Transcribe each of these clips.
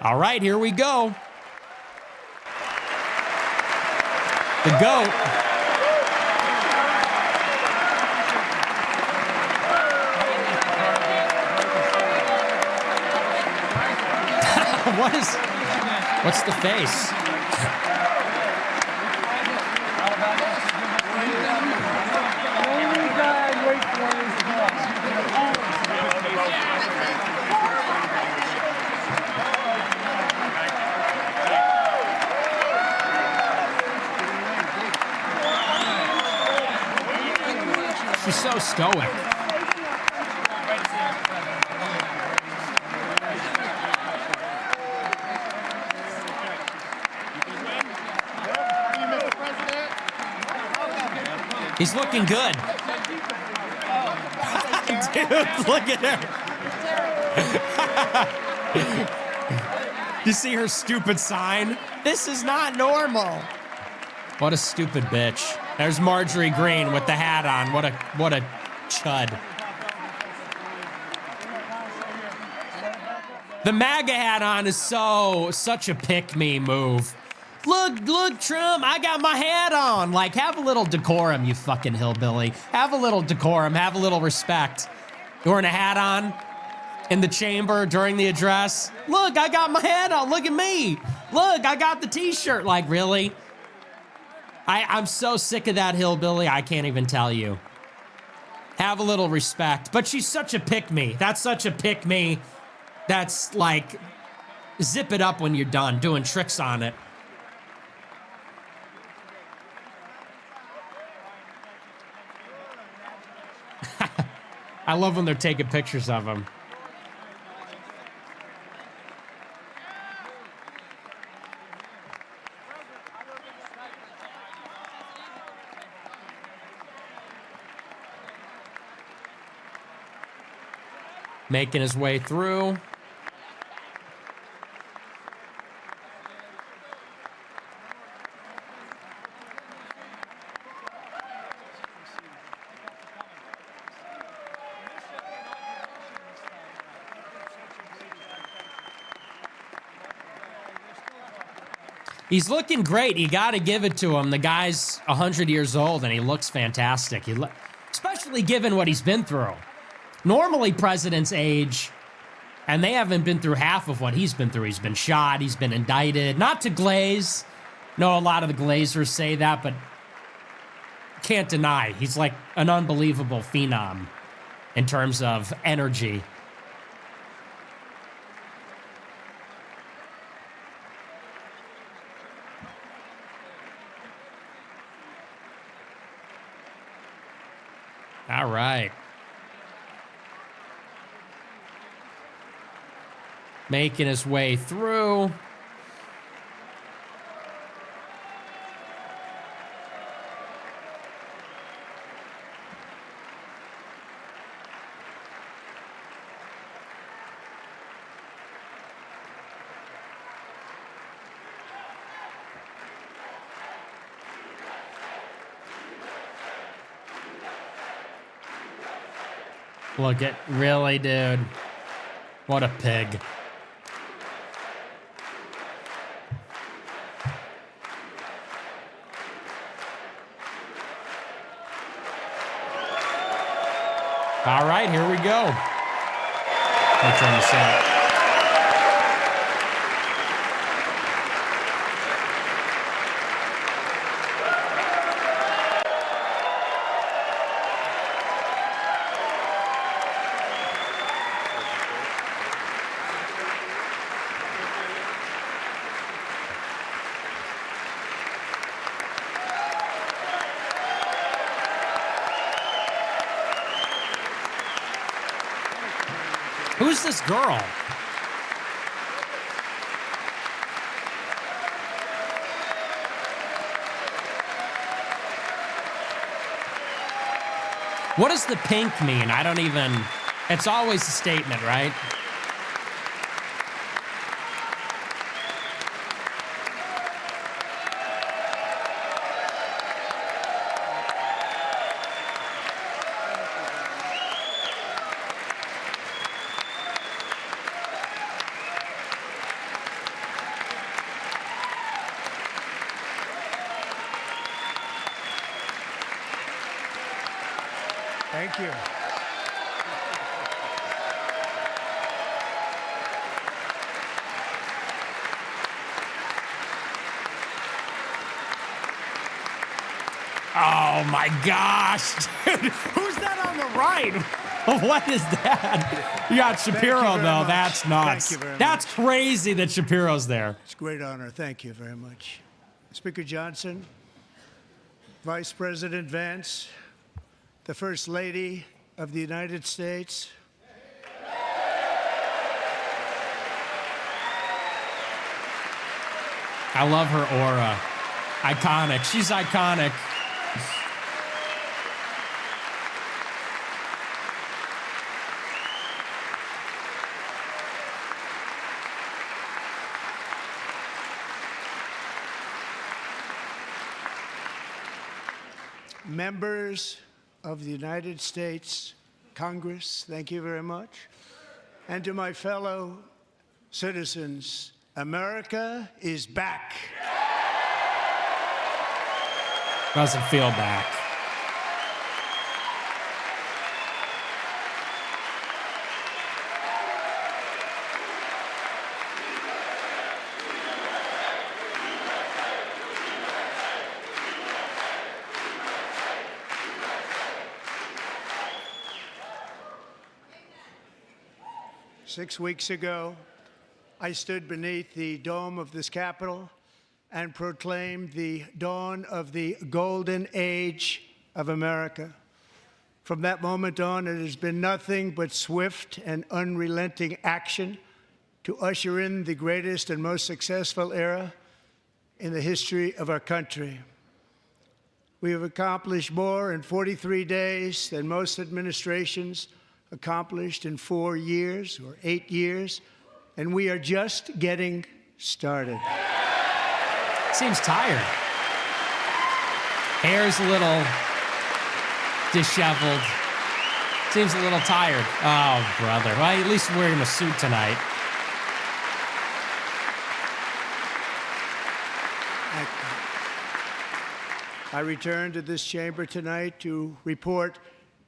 All right, here we go. The GOAT. What's the face? She's so stoic. He's looking good. Dude, look at her. You see her stupid sign? This is not normal. What a stupid bitch. There's Marjorie Green with the hat on. What a chud. The MAGA hat on is such a pick-me move. Look, Trump, I got my hat on. Like, have a little decorum, you fucking hillbilly. Have a little decorum, have a little respect. You're wearing a hat on in the chamber during the address. Look, I got my hat on. Look at me. Look, I got the t-shirt. Like, really? I'm so sick of that hillbilly, I can't even tell you. Have a little respect. But she's such a pick-me. That's such a pick-me. That's like, zip it up when you're done doing tricks on it. I love when they're taking pictures of him. Making his way through. He's looking great. You got to give it to him. The guy's 100 years old, and he looks fantastic. Especially given what he's been through. Normally, presidents age, and they haven't been through half of what he's been through. He's been shot. He's been indicted. Not to glaze. No, a lot of the glazers say that, but can't deny. He's like an unbelievable phenom in terms of energy. All right. Making his way through. Look at, really, dude. What a pig. All right, here we go. Let me turn this up. Who's this girl? What does the pink mean? I don't even... It's always a statement, right? Thank you. Oh my gosh, dude. Who's that on the right? What is that? You got Shapiro, very though. much. That's nuts. Thank you very That's much. crazy that Shapiro's there. It's a great honor. Thank you very much. Speaker Johnson, Vice President Vance, the First Lady of the United States, I love her aura. Iconic. She's iconic. members of the United States Congress, thank you very much, and to my fellow citizens, America is back. Doesn't feel back. Six weeks ago, I stood beneath the dome of this Capitol and proclaimed the dawn of the golden age of America. From that moment on, it has been nothing but swift and unrelenting action to usher in the greatest and most successful era in the history of our country. We have accomplished more in 43 days than most administrations accomplished in 4 years or 8 years, and we are just getting started. Seems tired. Hair's a little disheveled. Seems a little tired. Oh, brother. Well, at least wearing a suit tonight. I return to this chamber tonight to report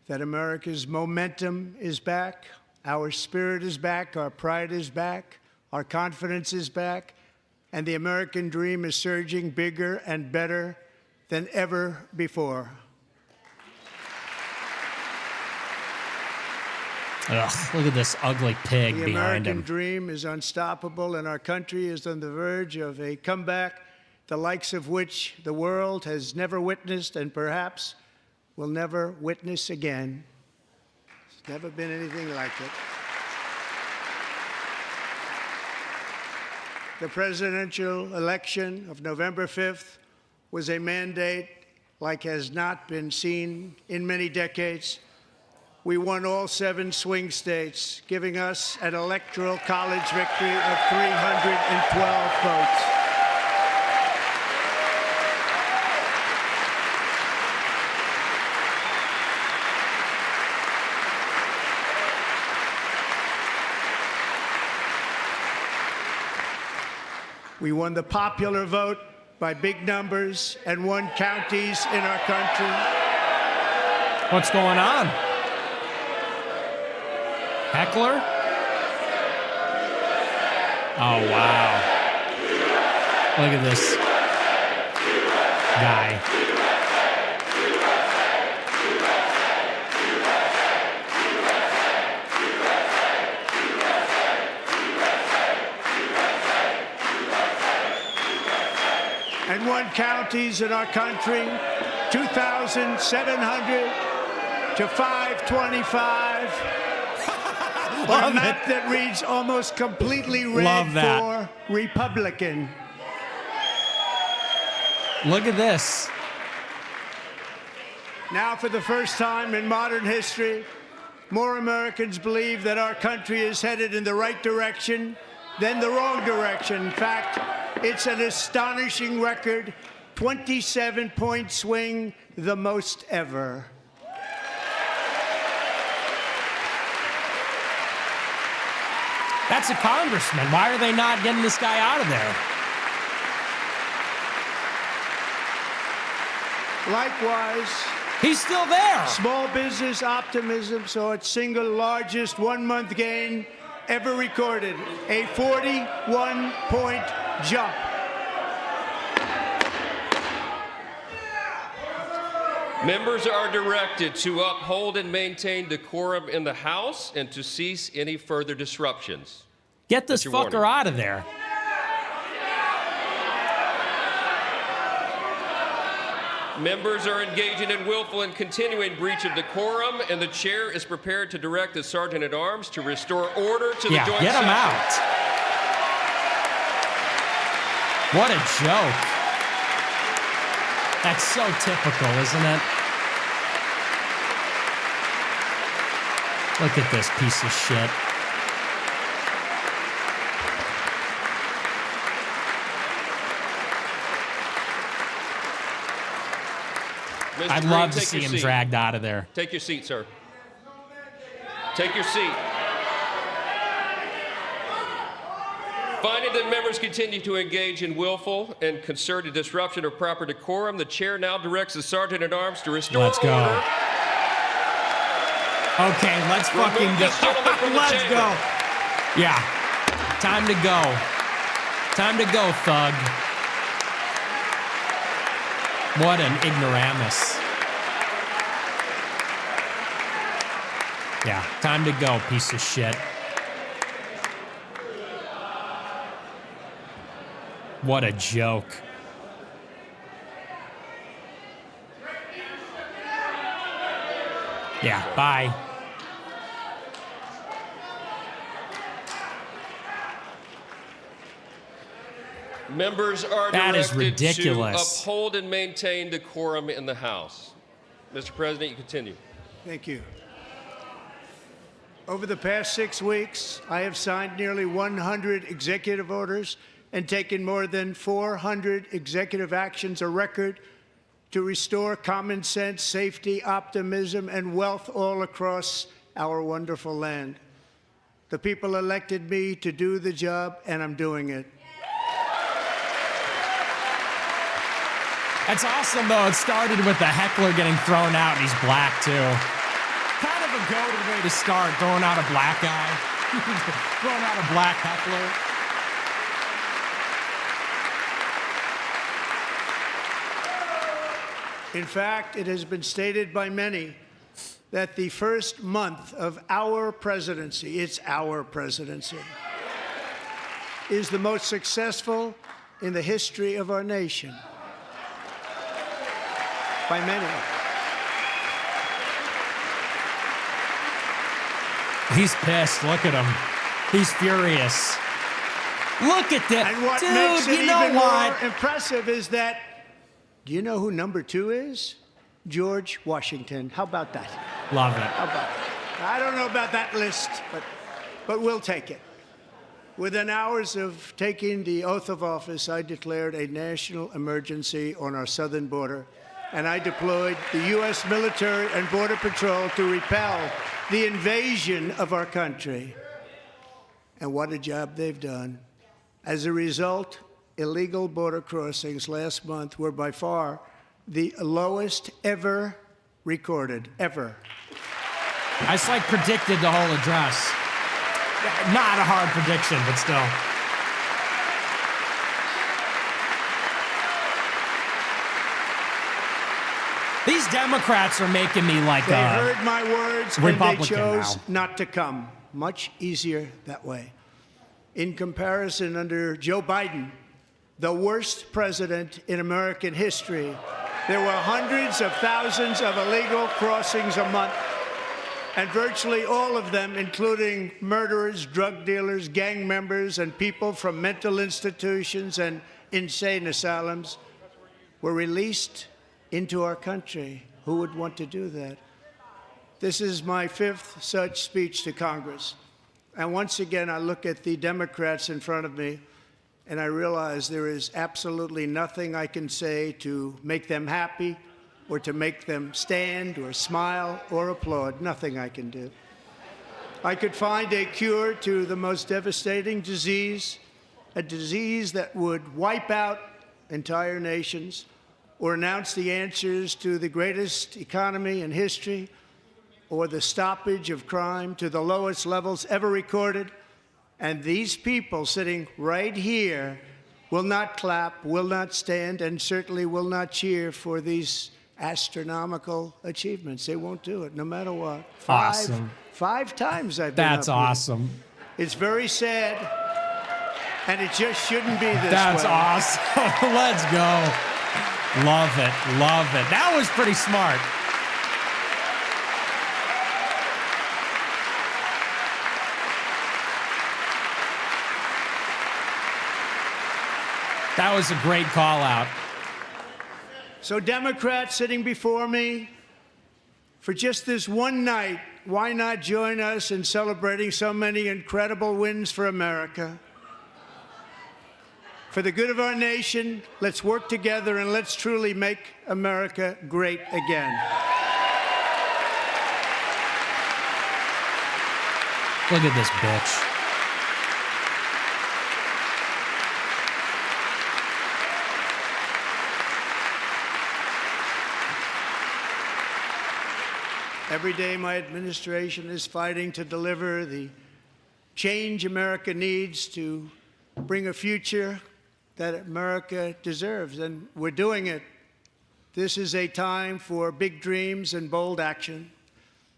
that America's momentum is back, our spirit is back, our pride is back, our confidence is back, and the American dream is surging bigger and better than ever before. Ugh, look at this ugly pig The behind American him. dream is unstoppable, and our country is on the verge of a comeback, the likes of which the world has never witnessed and perhaps will never witness again. There's never been anything like it. The presidential election of November 5th was a mandate like has not been seen in many decades. We won all 7 swing states, giving us an electoral college victory of 312 votes. We won the popular vote by big numbers and won counties in our country. What's going on? Heckler? Oh, wow. Look at this guy. And won counties in our country, 2,700 to 525. On a map that reads almost completely red for Republican. Look at this. Now, for the first time in modern history, more Americans believe that our country is headed in the right direction than the wrong direction. In fact, it's an astonishing record, 27-point swing, the most ever. That's a congressman. Why are they not getting this guy out of there? Likewise, He's still there. Small business optimism saw its single largest one-month gain ever recorded, a 41-point jump. Members are directed to uphold and maintain decorum in the House and to cease any further disruptions. Get this fucker out of there. Members are engaging in willful and continuing breach of decorum, and the chair is prepared to direct the Sergeant-at-Arms to restore order to the joint get him session. out. What a joke. That's so typical, isn't it? Look at this piece of shit. Mr. I'd Green, love to take see your him seat. dragged out of there. Take your seat, sir. Take your seat. Finding that members continue to engage in willful and concerted disruption of proper decorum, the chair now directs the Sergeant-at-Arms to restore Let's go. order. Okay, let's fucking Remove go. this gentleman from the Let's chamber. go. Yeah. Time to go. Time to go, thug. What an ignoramus. Yeah, time to go, piece of shit. What a joke. Yeah, bye. Members are That is directed ridiculous. to uphold and maintain decorum in the House. Mr. President, you continue. Thank you. Over the past 6 weeks, I have signed nearly 100 executive orders and taken more than 400 executive actions, a record to restore common sense, safety, optimism, and wealth all across our wonderful land. The people elected me to do the job, and I'm doing it. That's awesome, though. It started with the heckler getting thrown out, and he's black, too. Kind of a goated way to start, throwing out a black guy. Throwing out a black heckler. In fact, it has been stated by many that the first month of our presidency, it's our presidency, is the most successful in the history of our nation. By many. He's pissed. Look at him. He's furious. Look at that. And what Dude, makes it you know even what? more impressive is that, do you know who number 2 is? George Washington. How about that? Love it. How about that? I don't know about that list, but we'll take it. Within hours of taking the oath of office, I declared a national emergency on our southern border, and I deployed the U.S. military and Border Patrol to repel the invasion of our country. And what a job they've done. As a result, illegal border crossings last month were by far the lowest ever recorded, ever. I just like predicted the whole address. Not a hard prediction, but still. These Democrats are making me like They heard my words and they Republican chose now. not to come. Much easier that way. In comparison, under Joe Biden, the worst president in American history, there were hundreds of thousands of illegal crossings a month, and virtually all of them, including murderers, drug dealers, gang members, and people from mental institutions and insane asylums, were released into our country. Who would want to do that? This is my 5th such speech to Congress. And once again, I look at the Democrats in front of me, and I realize there is absolutely nothing I can say to make them happy or to make them stand or smile or applaud. Nothing I can do. I could find a cure to the most devastating disease, a disease that would wipe out entire nations, or announce the answers to the greatest economy in history or the stoppage of crime to the lowest levels ever recorded. And these people sitting right here will not clap, will not stand, and certainly will not cheer for these astronomical achievements. They won't do it, no matter what. Awesome. Five times I've been That's up here. awesome. It's very sad, and it just shouldn't be this That's way. awesome. Let's go. Love it. Love it. That was pretty smart. That was a great call out. So Democrats sitting before me, for just this one night, why not join us in celebrating so many incredible wins for America? For the good of our nation, let's work together and let's truly make America great again. Look at this bitch. Every day, my administration is fighting to deliver the change America needs to bring a future that America deserves, and we're doing it. This is a time for big dreams and bold action.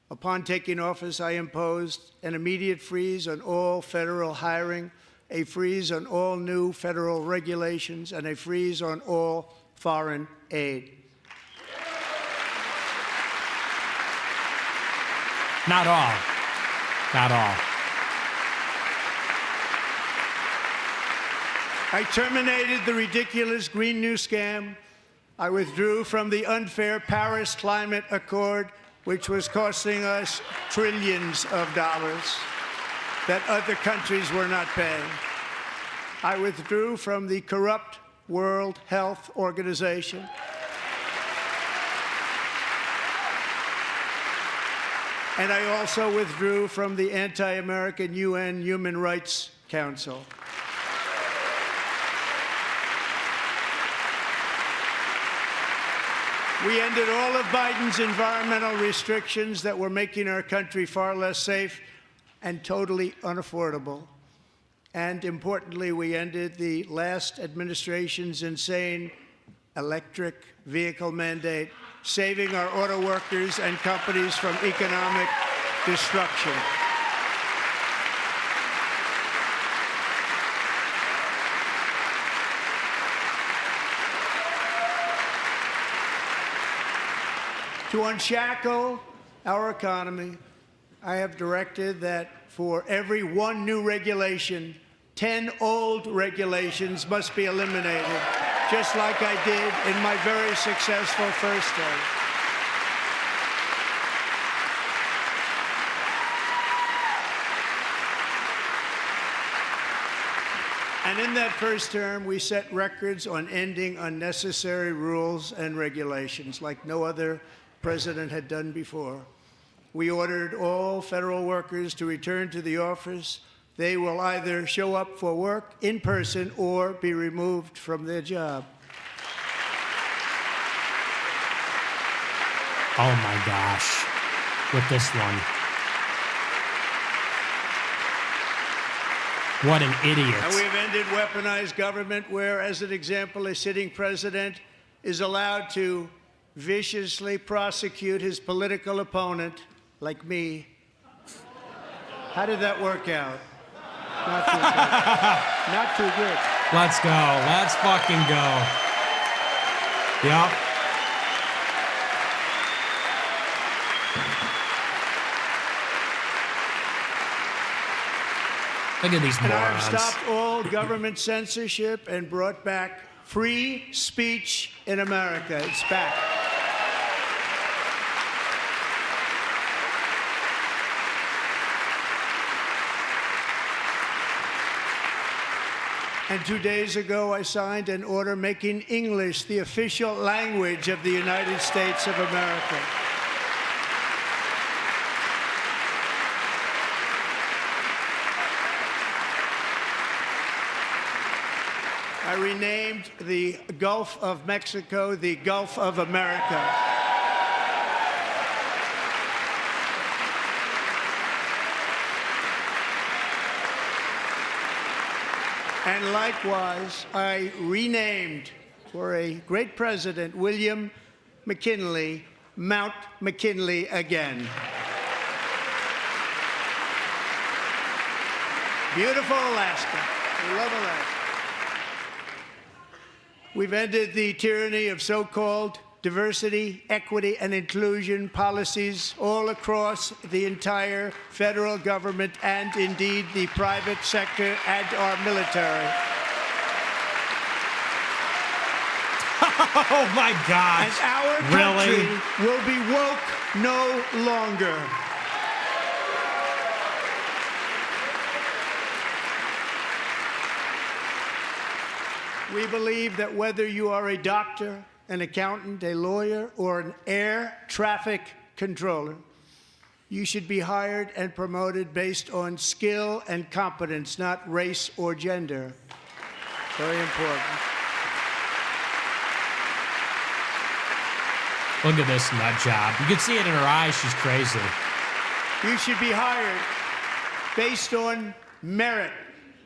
Upon taking office, I imposed an immediate freeze on all federal hiring, a freeze on all new federal regulations, and a freeze on all foreign aid. Not all. Not all. I terminated the ridiculous Green New Scam. I withdrew from the unfair Paris Climate Accord, which was costing us trillions of dollars that other countries were not paying. I withdrew from the corrupt World Health Organization. And I also withdrew from the anti-American UN Human Rights Council. We ended all of Biden's environmental restrictions that were making our country far less safe and totally unaffordable. And importantly, we ended the last administration's insane electric vehicle mandate, saving our auto workers and companies from economic destruction. To unshackle our economy, I have directed that for every one new regulation, 10 old regulations must be eliminated, just like I did in my very successful first term. And in that first term, we set records on ending unnecessary rules and regulations like no other president had done before. We ordered all federal workers to return to the office. They will either show up for work in person or be removed from their job. Oh my gosh. With this one. What an idiot. And we have ended weaponized government where, as an example, a sitting president is allowed to viciously prosecute his political opponent, like me. How did that work out? Not too good. Not too good. Let's go. Let's fucking go. Yep. Look at these And I morons. have stopped all government censorship and brought back free speech in America. It's back. And 2 days ago, I signed an order making English the official language of the United States of America. I renamed the Gulf of Mexico the Gulf of America. And likewise, I renamed, for a great president, William McKinley, Mount McKinley again. Beautiful Alaska. We love Alaska. We've ended the tyranny of so-called diversity, equity, and inclusion policies all across the entire federal government and indeed the private sector and our military. Oh my gosh. And our country will be woke no longer. We believe that whether you are a doctor, an accountant, a lawyer, or an air traffic controller, you should be hired and promoted based on skill and competence, not race or gender. Very important. Look at this nut job. You can see it in her eyes. She's crazy. You should be hired based on merit.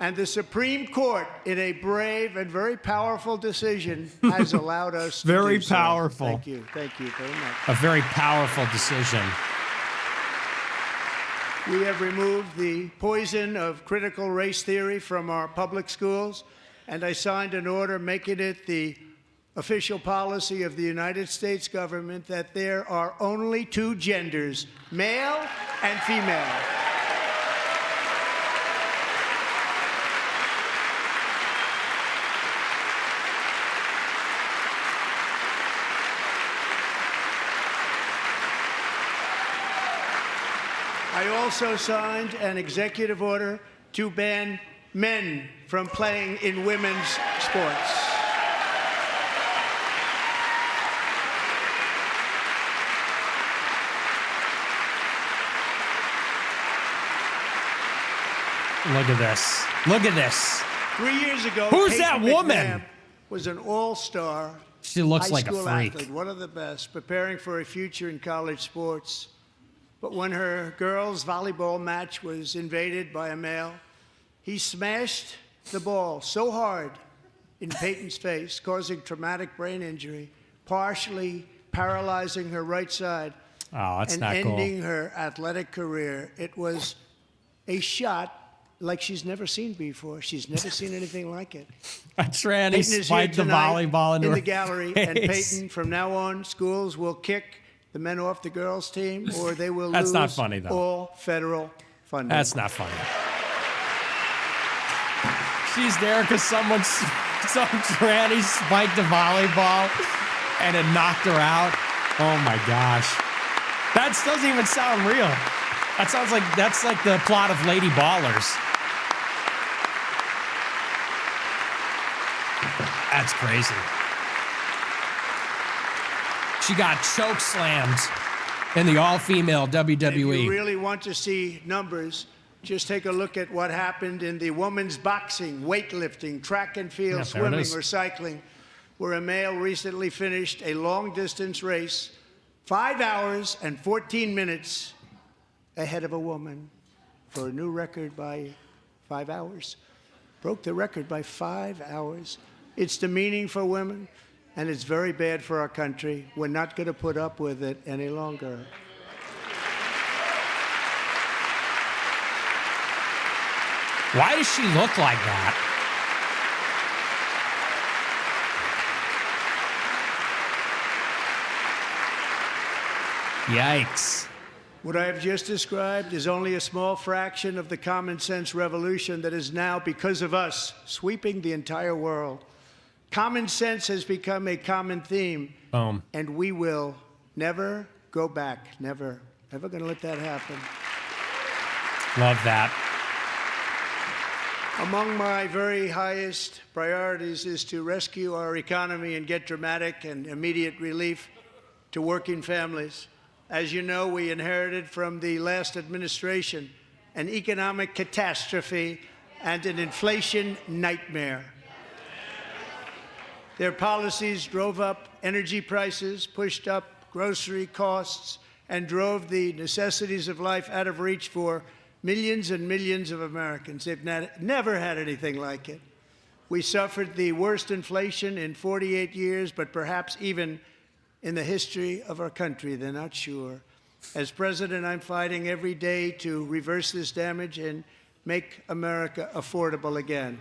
And the Supreme Court, in a brave and very powerful decision, has allowed us to very do so. powerful. Thank you very much. A very powerful decision. We have removed the poison of critical race theory from our public schools, and I signed an order making it the official policy of the United States government that there are only two genders, male and female. I also signed an executive order to ban men from playing in women's sports. Look at this. Look at this. 3 years ago, Who's Peyton that woman? McNabb was an all-star She looks high like a school freak. athlete, one of the best, preparing for a future in college sports. But when her girls' volleyball match was invaded by a male, he smashed the ball so hard in Peyton's face, causing traumatic brain injury, partially paralyzing her right side, Oh, that's and not cool. ending her athletic career. It was a shot like she's never seen before. She's never seen anything like it. A tranny Peyton is here spiked the tonight volleyball into in her the gallery, face. and Peyton, from now on, schools will kick the men off the girls' team, or they will That's lose not funny, though. all federal funding. That's not funny. She's there because some tranny spiked a volleyball and it knocked her out. Oh my gosh. That doesn't even sound real. That sounds like that's like the plot of Lady Ballers. That's crazy. She got choke slammed in the all-female WWE. If you really want to see numbers, just take a look at what happened in the women's boxing, weightlifting, track and field, Yeah, there it swimming, is. or cycling, where a male recently finished a long-distance race 5 hours and 14 minutes ahead of a woman for a new record by 5 hours. Broke the record by 5 hours. It's demeaning for women, and it's very bad for our country. We're not going to put up with it any longer. Why does she look like that? Yikes. What I have just described is only a small fraction of the common sense revolution that is now, because of us, sweeping the entire world. Common sense has become a common theme, Boom. and we will never go back. Never. Never going to let that happen. Love that. Among my very highest priorities is to rescue our economy and get dramatic and immediate relief to working families. As you know, we inherited from the last administration an economic catastrophe and an inflation nightmare. Their policies drove up energy prices, pushed up grocery costs, and drove the necessities of life out of reach for millions and millions of Americans. They've never had anything like it. We suffered the worst inflation in 48 years, but perhaps even in the history of our country. They're not sure. As president, I'm fighting every day to reverse this damage and make America affordable again.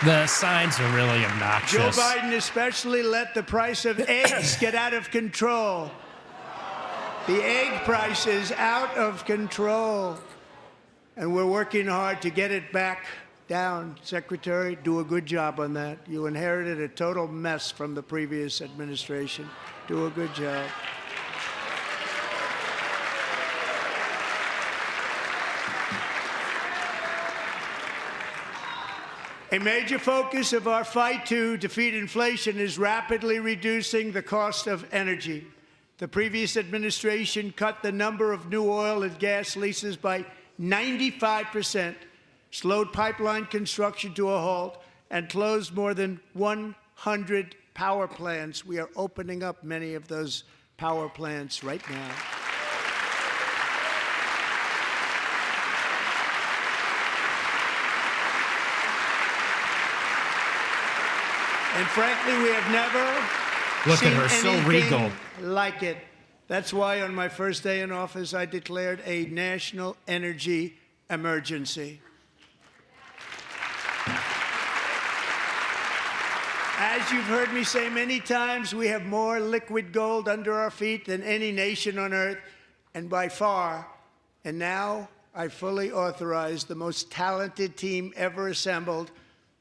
The signs are really obnoxious. Joe Biden especially let the price of eggs get out of control. The egg price is out of control. And we're working hard to get it back down. Secretary, do a good job on that. You inherited a total mess from the previous administration. Do a good job. A major focus of our fight to defeat inflation is rapidly reducing the cost of energy. The previous administration cut the number of new oil and gas leases by 95%, slowed pipeline construction to a halt, and closed more than 100 power plants. We are opening up many of those power plants right now. And frankly, we have never Look seen at her, so anything regal. like it. That's why on my first day in office, I declared a national energy emergency. As you've heard me say many times, we have more liquid gold under our feet than any nation on earth, and by far. And now I fully authorize the most talented team ever assembled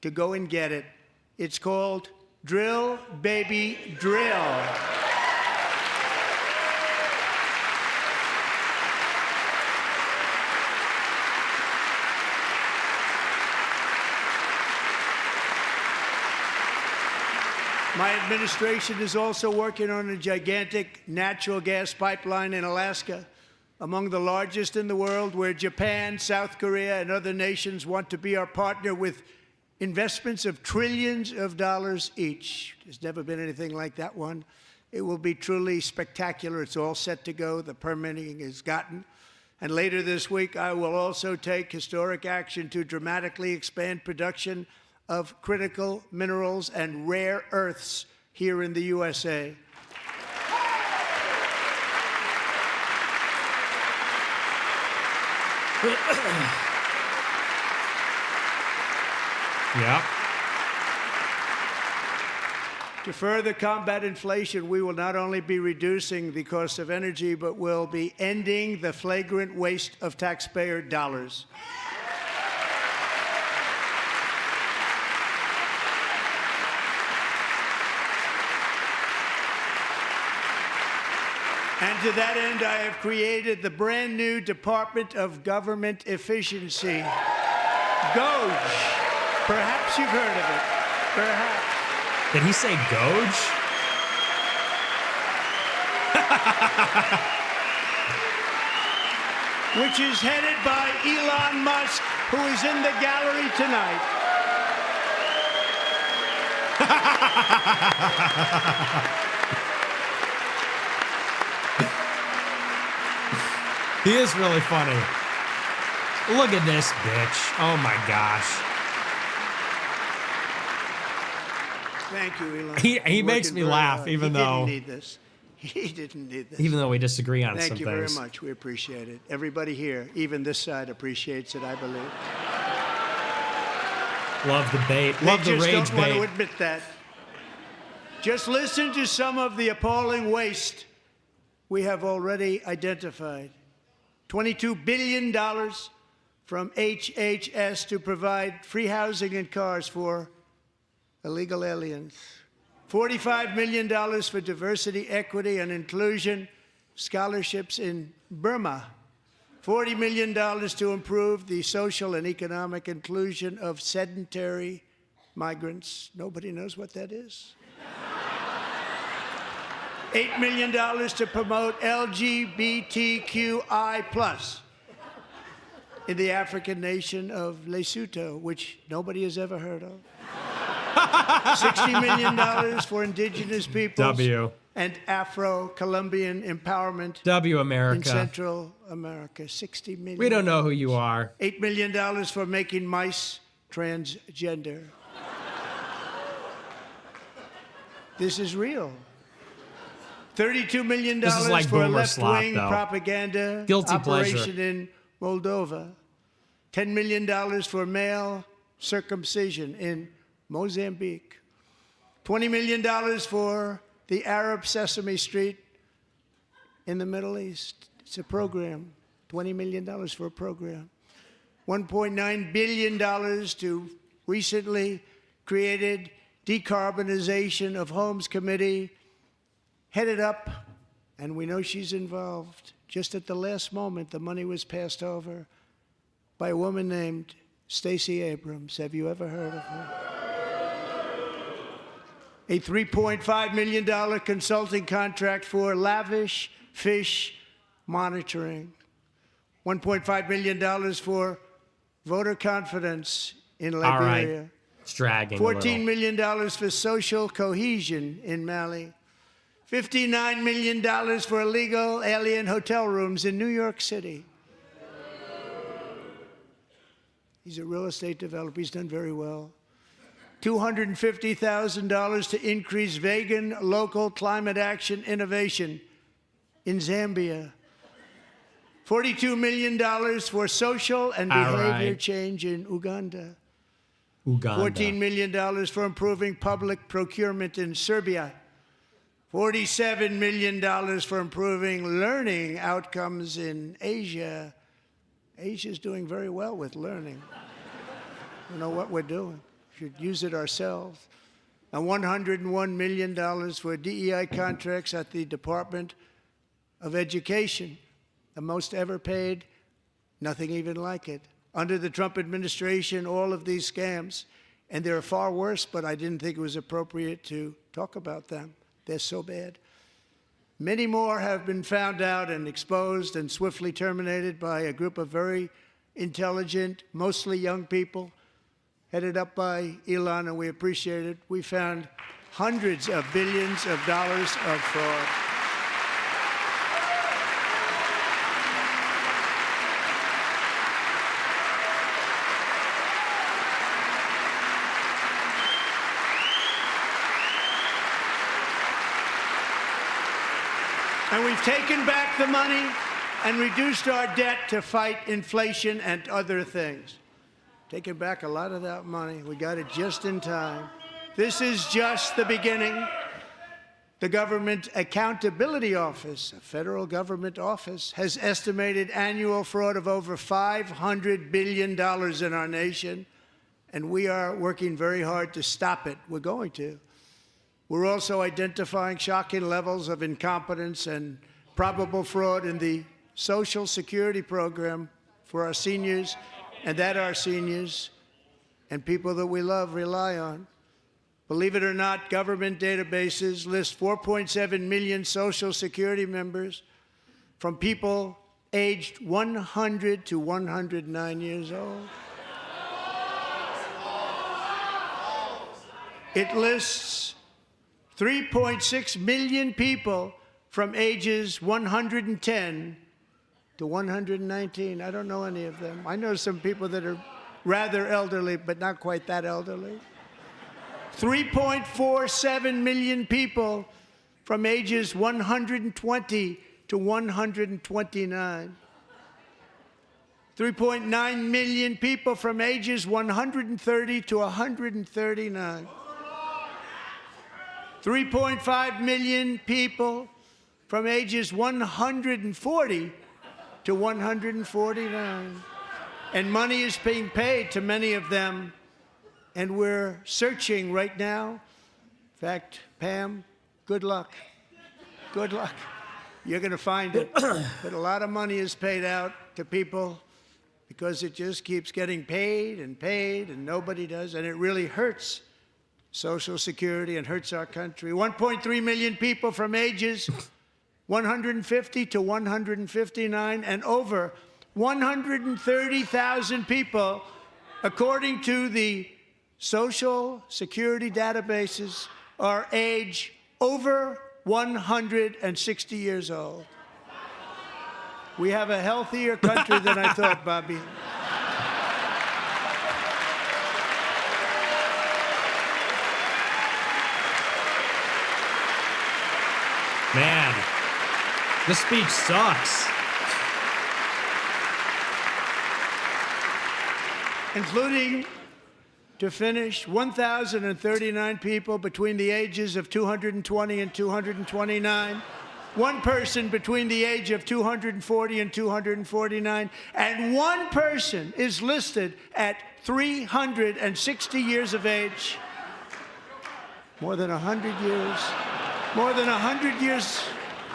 to go and get it. It's called Drill, Baby, Drill. My administration is also working on a gigantic natural gas pipeline in Alaska, among the largest in the world, where Japan, South Korea, and other nations want to be our partner with investments of trillions of dollars each. There's never been anything like that one. It will be truly spectacular. It's all set to go. The permitting is gotten. And later this week, I will also take historic action to dramatically expand production of critical minerals and rare earths here in the USA. Yep. To further combat inflation, we will not only be reducing the cost of energy, but will be ending the flagrant waste of taxpayer dollars. And to that end, I have created the brand new Department of Government Efficiency, GOGE. Perhaps you've heard of it. Perhaps. Did he say Doge? Which is headed by Elon Musk, who is in the gallery tonight. He is really funny. Look at this bitch. Oh my gosh. Thank you, Elon. He makes me laugh, even though he didn't need this. He didn't need this. even though we disagree on some Thank you things. very much. We appreciate it. Everybody here, even this side, appreciates it, I believe. Love the bait. Love the They rage just don't want bait. to admit that. Just listen to some of the appalling waste we have already identified. $22 billion from HHS to provide free housing and cars for illegal aliens. $45 million for diversity, equity, and inclusion scholarships in Burma. $40 million to improve the social and economic inclusion of sedentary migrants. Nobody knows what that is. $8 million to promote LGBTQI+ in the African nation of Lesotho, which nobody has ever heard of. $60 million for indigenous peoples and Afro-Colombian empowerment America. in Central America. $60 million. We don't know who you are. $8 million for making mice transgender. This is real. $32 million This is like for a boomer slop, left-wing though. propaganda Guilty operation pleasure. in Moldova. $10 million for male circumcision in Mozambique. $20 million for the Arab Sesame Street in the Middle East. It's a program. $20 million for a program. $1.9 billion to recently created Decarbonization of Homes Committee, headed up, and we know she's involved. Just at the last moment, the money was passed over by a woman named Stacey Abrams. Have you ever heard of her? A $3.5 million consulting contract for lavish fish monitoring. $1.5 million for voter confidence in Liberia. All right. It's dragging $14 million for social cohesion in Mali. $59 million for illegal alien hotel rooms in New York City. He's a real estate developer. He's done very well. $250,000 to increase vegan local climate action innovation in Zambia. $42 million for social and behavior change in Uganda. $14 million for improving public procurement in Serbia. $47 million for improving learning outcomes in Asia. Asia's doing very well with learning. We know what we're doing. We should use it ourselves. And $101 million for DEI contracts at the Department of Education, the most ever paid, nothing even like it. Under the Trump administration, all of these scams, and they're far worse, but I didn't think it was appropriate to talk about them. They're so bad. Many more have been found out and exposed and swiftly terminated by a group of very intelligent, mostly young people, headed up by Elon, and we appreciate it. We found hundreds of billions of dollars of fraud. And we've taken back the money and reduced our debt to fight inflation and other things. Taken back a lot of that money. We got it just in time. This is just the beginning. The Government Accountability Office, a federal government office, has estimated annual fraud of over $500 billion in our nation, and we are working very hard to stop it. We're going to. We're also identifying shocking levels of incompetence and probable fraud in the Social Security program for our seniors, and that our seniors and people that we love rely on. Believe it or not, government databases list 4.7 million Social Security members from people aged 100 to 109 years old. It lists 3.6 million people from ages 110 to 119. I don't know any of them. I know some people that are rather elderly, but not quite that elderly. 3.47 million people from ages 120 to 129. 3.9 million people from ages 130 to 139. 3.5 million people from ages 140 to 149. And money is being paid to many of them, and we're searching right now. In fact, Pam, good luck. Good luck. You're going to find it. But a lot of money is paid out to people because it just keeps getting paid, and nobody does, and it really hurts Social Security and hurts our country. 1.3 million people from ages 150 to 159, and over 130,000 people, according to the Social Security databases, are age over 160 years old. We have a healthier country than I thought, Bobby. Man, this speech sucks. Including, to finish, 1,039 people between the ages of 220 and 229, one person between the age of 240 and 249, and one person is listed at 360 years of age. More than 100 years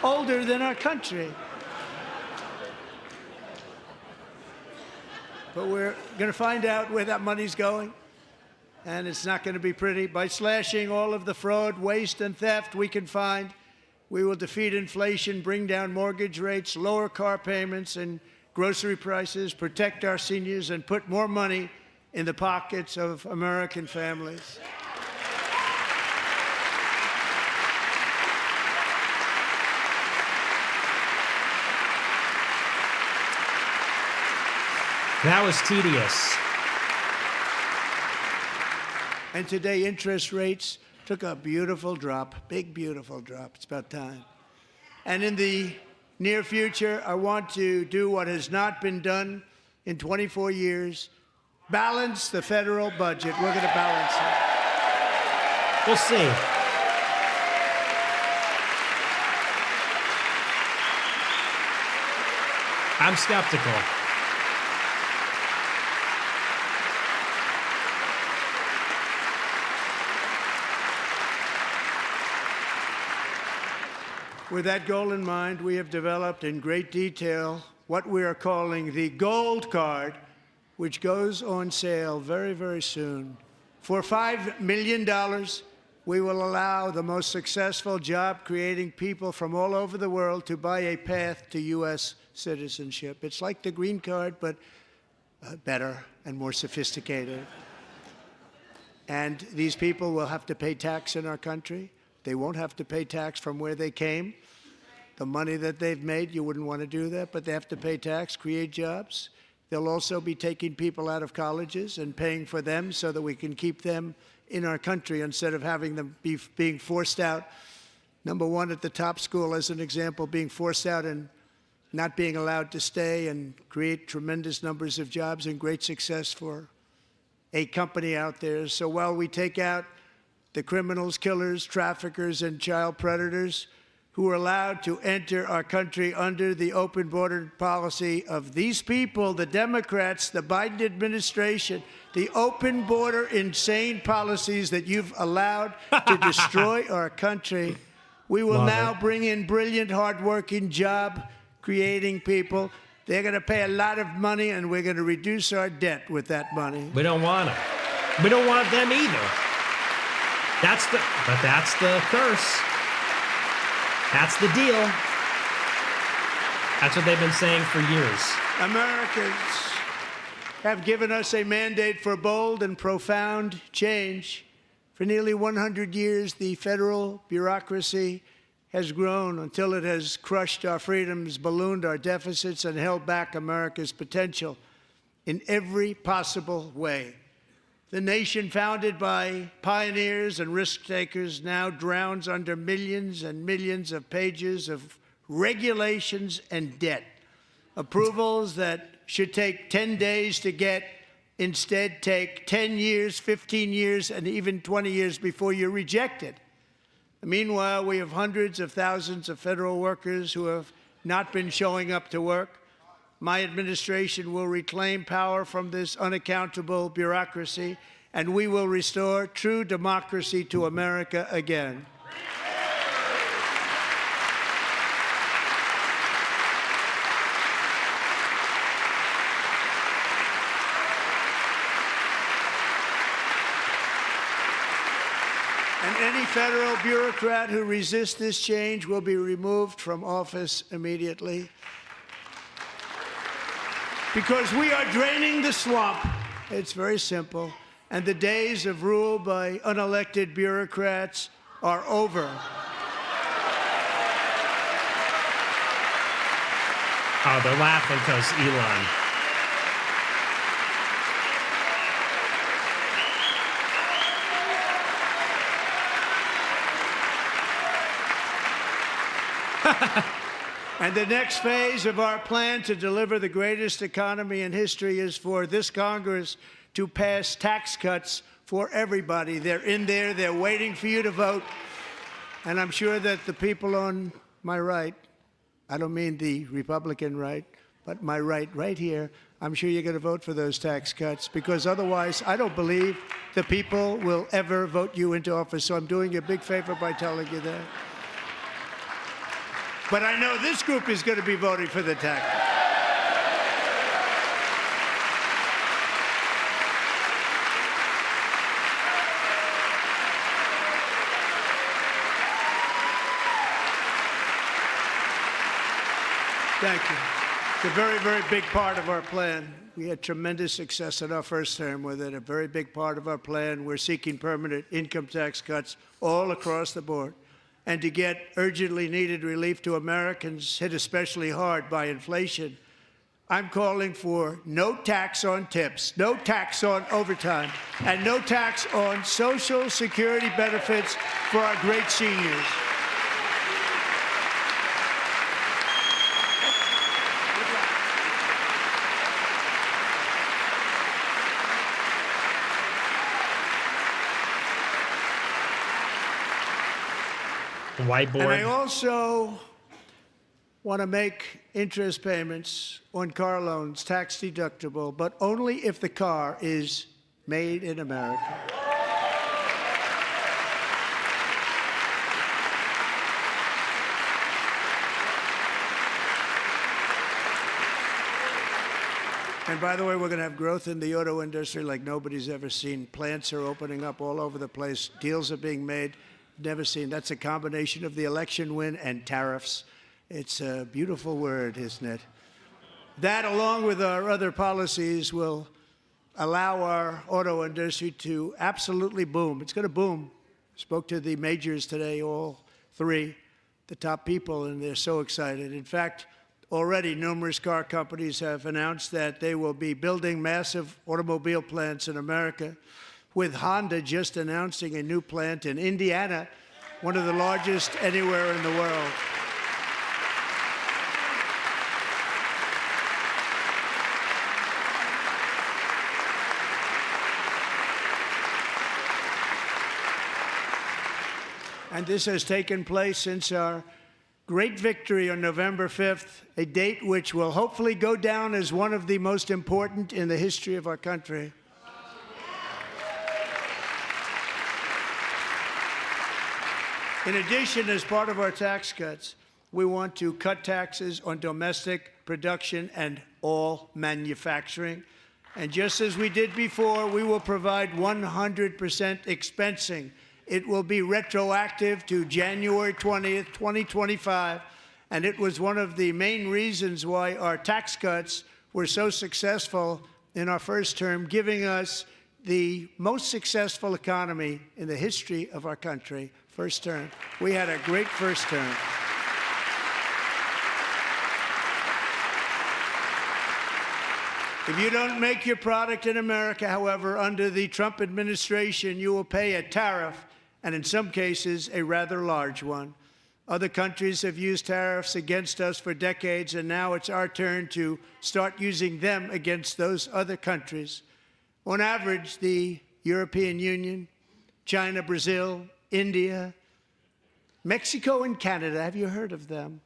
older than our country. But we're going to find out where that money's going, and it's not going to be pretty. By slashing all of the fraud, waste, and theft we can find, we will defeat inflation, bring down mortgage rates, lower car payments and grocery prices, protect our seniors, and put more money in the pockets of American families. That was tedious. And today, interest rates took a beautiful drop, big, beautiful drop. It's about time. And in the near future, I want to do what has not been done in 24 years, balance the federal budget. We're going to balance it. We'll see. I'm skeptical. With that goal in mind, we have developed in great detail what we are calling the Gold Card, which goes on sale very, very soon. For $5 million, we will allow the most successful job-creating people from all over the world to buy a path to U.S. citizenship. It's like the green card, but better and more sophisticated. And these people will have to pay tax in our country. They won't have to pay tax from where they came. The money that they've made, you wouldn't want to do that, but they have to pay tax, create jobs. They'll also be taking people out of colleges and paying for them so that we can keep them in our country instead of having them being forced out. Number one, at the top school, as an example, being forced out and not being allowed to stay and create tremendous numbers of jobs and great success for a company out there. So while we take out the criminals, killers, traffickers, and child predators who are allowed to enter our country under the open border policy of these people, the Democrats, the Biden administration, the open border insane policies that you've allowed to destroy our country. We will now bring in brilliant, hardworking, job-creating people. They're going to pay a lot of money, and we're going to reduce our debt with that money. We don't want them. We don't want them either. That's the curse. That's the deal. That's what they've been saying for years. Americans have given us a mandate for bold and profound change. For nearly 100 years, the federal bureaucracy has grown until it has crushed our freedoms, ballooned our deficits, and held back America's potential in every possible way. The nation founded by pioneers and risk-takers now drowns under millions and millions of pages of regulations and debt. Approvals that should take 10 days to get instead take 10 years, 15 years, and even 20 years before you're rejected. Meanwhile, we have hundreds of thousands of federal workers who have not been showing up to work. My administration will reclaim power from this unaccountable bureaucracy, and we will restore true democracy to America again. And any federal bureaucrat who resists this change will be removed from office immediately. Because we are draining the swamp. It's very simple. And the days of rule by unelected bureaucrats are over. Oh, they're laughing because Elon. And the next phase of our plan to deliver the greatest economy in history is for this Congress to pass tax cuts for everybody. They're in there. They're waiting for you to vote. And I'm sure that the people on my right, I don't mean the Republican right, but my right here, I'm sure you're going to vote for those tax cuts, because otherwise I don't believe the people will ever vote you into office. So I'm doing you a big favor by telling you that. But I know this group is going to be voting for the tax. Thank you. It's a very, very big part of our plan. We had tremendous success in our first term with it. A very big part of our plan. We're seeking permanent income tax cuts all across the board. And to get urgently needed relief to Americans hit especially hard by inflation, I'm calling for no tax on tips, no tax on overtime, and no tax on Social Security benefits for our great seniors. Whiteboard. And I also want to make interest payments on car loans tax deductible, but only if the car is made in America. And by the way, we're going to have growth in the auto industry like nobody's ever seen. Plants are opening up all over the place. Deals are being made. Never seen. That's a combination of the election win and tariffs. It's a beautiful word, isn't it? That, along with our other policies, will allow our auto industry to absolutely boom. It's going to boom. Spoke to the majors today, all three, the top people, and they're so excited. In fact, already numerous car companies have announced that they will be building massive automobile plants in America, with Honda just announcing a new plant in Indiana, one of the largest anywhere in the world. And this has taken place since our great victory on November 5th, a date which will hopefully go down as one of the most important in the history of our country. In addition, as part of our tax cuts, we want to cut taxes on domestic production and all manufacturing. And just as we did before, we will provide 100% expensing. It will be retroactive to January 20th, 2025. And it was one of the main reasons why our tax cuts were so successful in our first term, giving us the most successful economy in the history of our country. First term. We had a great first term. If you don't make your product in America, however, under the Trump administration, you will pay a tariff, and in some cases, a rather large one. Other countries have used tariffs against us for decades, and now it's our turn to start using them against those other countries. On average, the European Union, China, Brazil, India, Mexico, and Canada, have you heard of them?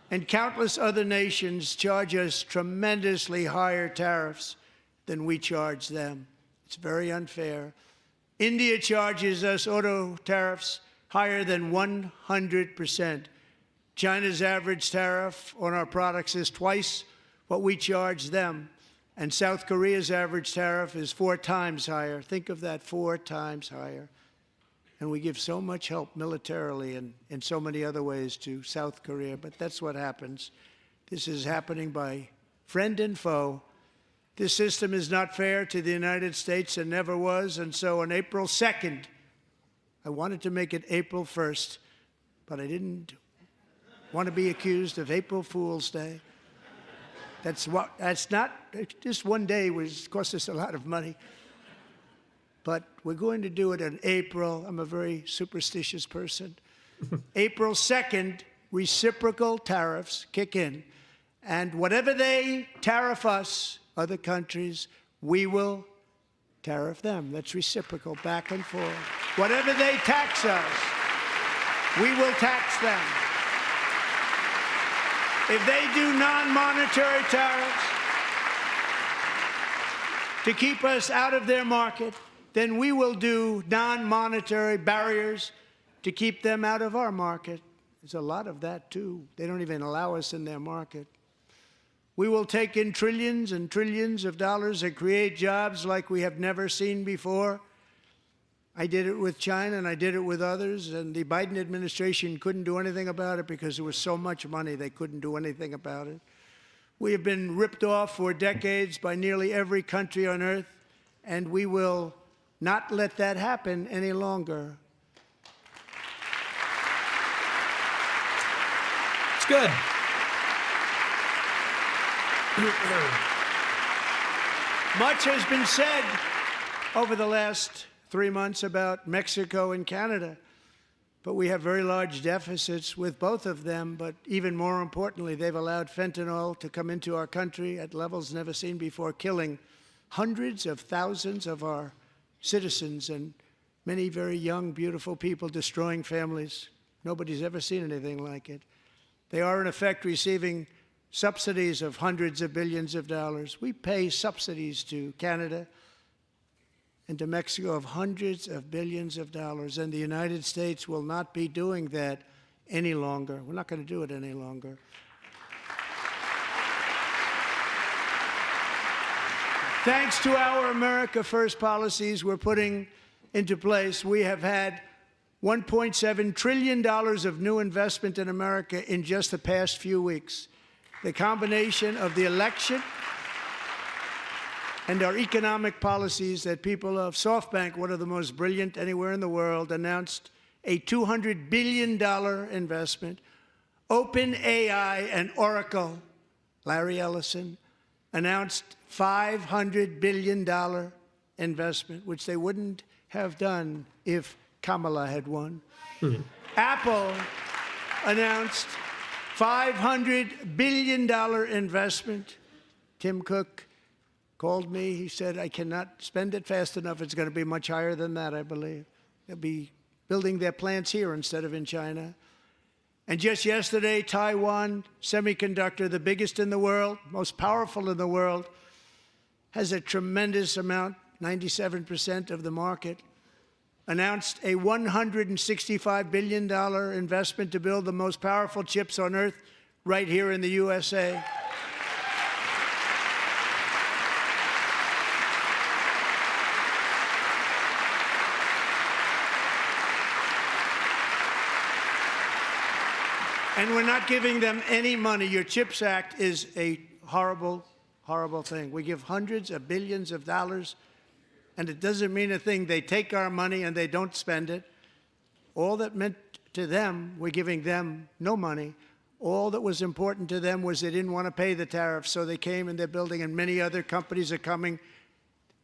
And countless other nations charge us tremendously higher tariffs than we charge them. It's very unfair. India charges us auto tariffs higher than 100%. China's average tariff on our products is twice what we charge them. And South Korea's average tariff is 4 times higher. Think of that, 4 times higher. And we give so much help militarily and in so many other ways to South Korea, but that's what happens. This is happening by friend and foe. This system is not fair to the United States and never was, and so on April 2nd, I wanted to make it April 1st, but I didn't want to be accused of April Fool's Day. That's not, just one day was cost us a lot of money. But we're going to do it in April. I'm a very superstitious person. April 2nd, reciprocal tariffs kick in. And whatever they tariff us, other countries, we will tariff them. That's reciprocal, back and forth. Whatever they tax us, we will tax them. If they do non-monetary tariffs to keep us out of their market, then we will do non-monetary barriers to keep them out of our market. There's a lot of that, too. They don't even allow us in their market. We will take in trillions and trillions of dollars and create jobs like we have never seen before. I did it with China, and I did it with others, and the Biden administration couldn't do anything about it because there was so much money they couldn't do anything about it. We have been ripped off for decades by nearly every country on earth, and we will not let that happen any longer. It's good. Much has been said over the last 3 months about Mexico and Canada, but we have very large deficits with both of them. But even more importantly, they've allowed fentanyl to come into our country at levels never seen before, killing hundreds of thousands of our citizens and many very young, beautiful people, destroying families. Nobody's ever seen anything like it. They are, in effect, receiving subsidies of hundreds of billions of dollars. We pay subsidies to Canada and to Mexico of hundreds of billions of dollars, and the United States will not be doing that any longer. We're not going to do it any longer. Thanks to our America First policies we're putting into place, we have had $1.7 trillion of new investment in America in just the past few weeks. The combination of the election and our economic policies that people of SoftBank, one of the most brilliant anywhere in the world, announced a $200 billion investment. OpenAI and Oracle, Larry Ellison, announced $500 billion investment, which they wouldn't have done if Kamala had won. Apple announced $500 billion investment. Tim Cook called me. He said, I cannot spend it fast enough. It's going to be much higher than that, I believe. They'll be building their plants here instead of in China. And just yesterday, Taiwan Semiconductor, the biggest in the world, most powerful in the world, has a tremendous amount, 97% of the market, announced a $165 billion investment to build the most powerful chips on earth right here in the USA. And we're not giving them any money. Your CHIPS Act is a horrible, horrible thing. We give hundreds of billions of dollars, and it doesn't mean a thing. They take our money and they don't spend it. All that meant to them, we're giving them no money. All that was important to them was they didn't want to pay the tariffs, so they came and they're building, and many other companies are coming.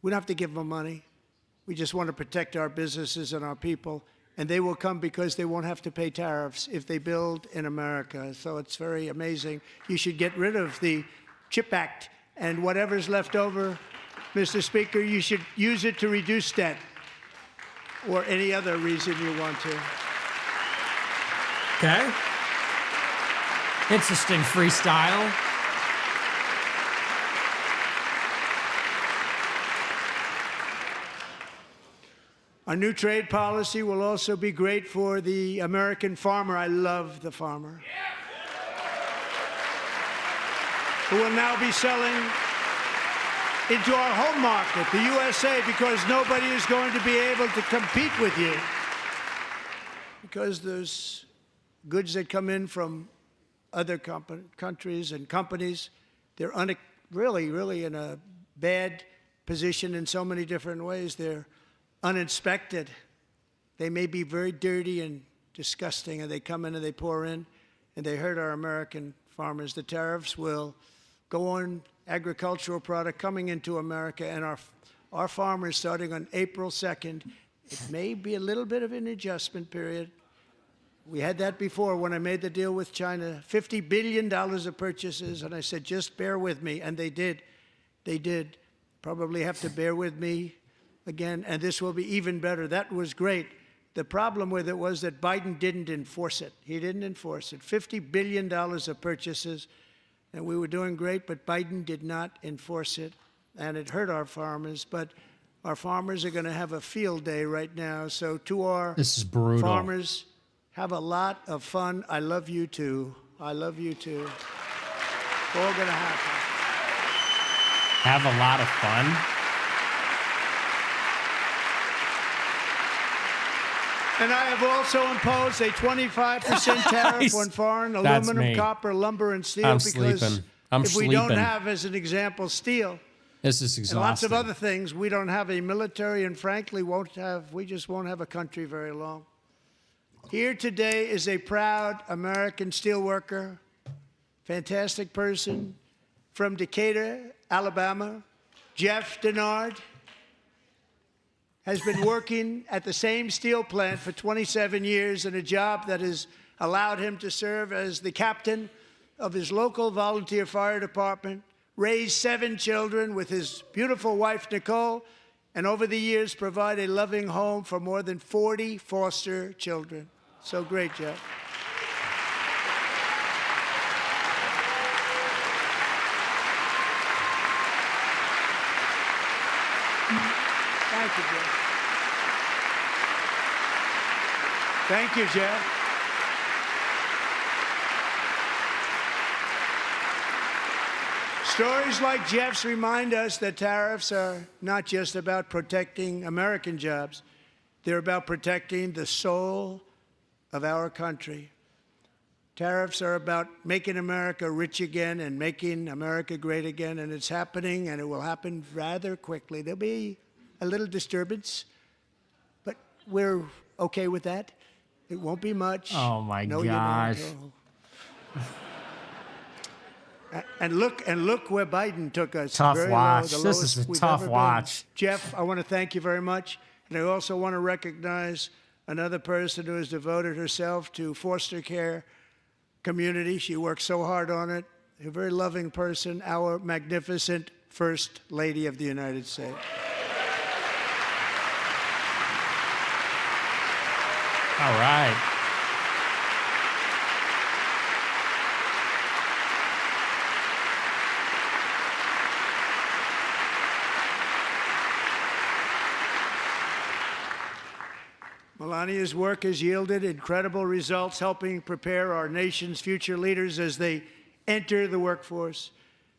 We don't have to give them money. We just want to protect our businesses and our people. And they will come because they won't have to pay tariffs if they build in America. So it's very amazing. You should get rid of the CHIP Act, and whatever's left over, Mr. Speaker, you should use it to reduce debt or any other reason you want to. Okay. Interesting freestyle. Our new trade policy will also be great for the American farmer. I love the farmer. Who will now be selling into our home market, the USA, because nobody is going to be able to compete with you. because there's goods that come in from other countries and companies. They're really in a bad position in so many different ways. They're uninspected. They may be very dirty and disgusting, and they come in and they pour in, and they hurt our American farmers. The tariffs will go on agricultural product coming into America, and our farmers, starting on April 2nd, it may be a little bit of an adjustment period. We had that before when I made the deal with China, $50 billion of purchases, and I said, just bear with me, and they did. They did. Probably have to bear with me again, and this will be even better. That was great. The problem with it was that Biden didn't enforce it. He didn't enforce it. $50 billion of purchases, and we were doing great, but Biden did not enforce it, and it hurt our farmers. But our farmers are going to have a field day right now. So to our This is brutal. farmers, have a lot of fun. I love you too. I love you too. It's all going to happen. Have a lot of fun. And I have also imposed a 25% tariff on foreign That's aluminum, me. copper, lumber, and steel. I'm because sleeping. I'm if we don't sleeping. have, as an example, steel This is and exhausting. lots of other things, we don't have a military, and frankly, we just won't have a country very long. Here today is a proud American steelworker, fantastic person from Decatur, Alabama, Jeff Denard. Has been working at the same steel plant for 27 years in a job that has allowed him to serve as the captain of his local volunteer fire department, raise 7 children with his beautiful wife, Nicole, and over the years provide a loving home for more than 40 foster children. So great, Jeff. Thank you, Jeff. Thank you, Jeff. Stories like Jeff's remind us that tariffs are not just about protecting American jobs. They're about protecting the soul of our country. Tariffs are about making America rich again and making America great again, and it's happening, and it will happen rather quickly. There'll be a little disturbance, but we're okay with that. It won't be much. Oh my No, gosh. you won't. And look where Biden took us. Tough Very watch. Low, the This is lowest a we've tough ever been. watch. Jeff, I want to thank you very much. And I also want to recognize another person who has devoted herself to foster care community. She works so hard on it. A very loving person, our magnificent First Lady of the United States. All right. Melania's work has yielded incredible results, helping prepare our nation's future leaders as they enter the workforce.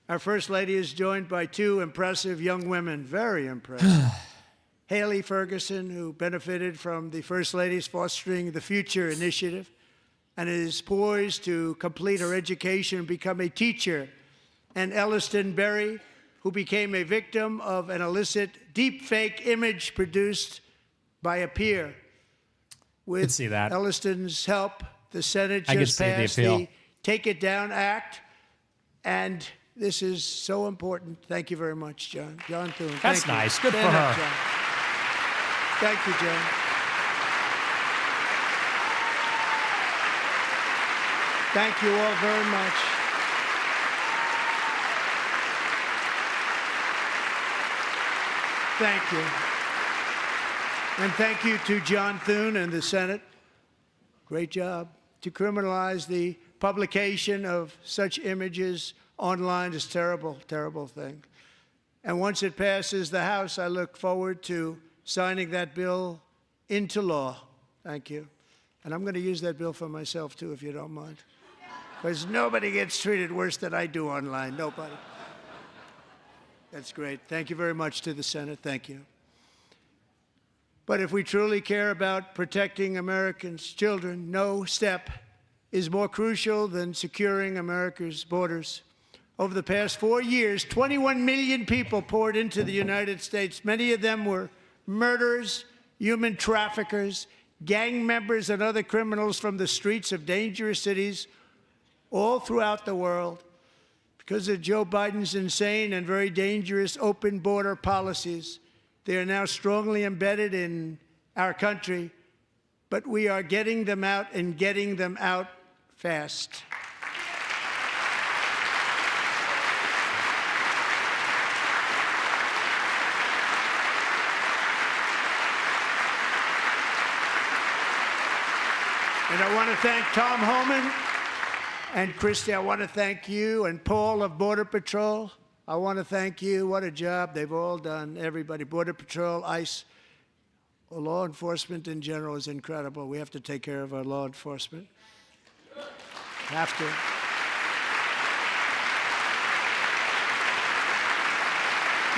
Our First Lady is joined by 2 impressive young women, very impressive. Haley Ferguson, who benefited from the First Lady's Fostering the Future initiative and is poised to complete her education and become a teacher. And Elliston Berry, who became a victim of an illicit deepfake image produced by a peer. With see that. Elliston's help, the Senate I could just see the passed appeal. the Take It Down Act, and this is so important. Thank you very much, John. John Thune. That's Thank you. nice. Good for Stand up, her. John. Thank you, John. Thank you all very much. Thank you. And thank you to John Thune and the Senate. Great job. To criminalize the publication of such images online is a terrible, terrible thing. And once it passes the House, I look forward to signing that bill into law. Thank you. And I'm going to use that bill for myself, too, if you don't mind. Because nobody gets treated worse than I do online. Nobody. That's great. Thank you very much to the Senate. Thank you. But if we truly care about protecting Americans' children, no step is more crucial than securing America's borders. Over the past 4 years, 21 million people poured into the United States. Many of them were murderers, human traffickers, gang members, and other criminals from the streets of dangerous cities all throughout the world. Because of Joe Biden's insane and very dangerous open border policies, they are now strongly embedded in our country, but we are getting them out and getting them out fast. And I want to thank Tom Homan and Christy. I want to thank you and Paul of Border Patrol. I want to thank you. What a job they've all done, everybody. Border Patrol, ICE, law enforcement in general is incredible. We have to take care of our law enforcement. Have to.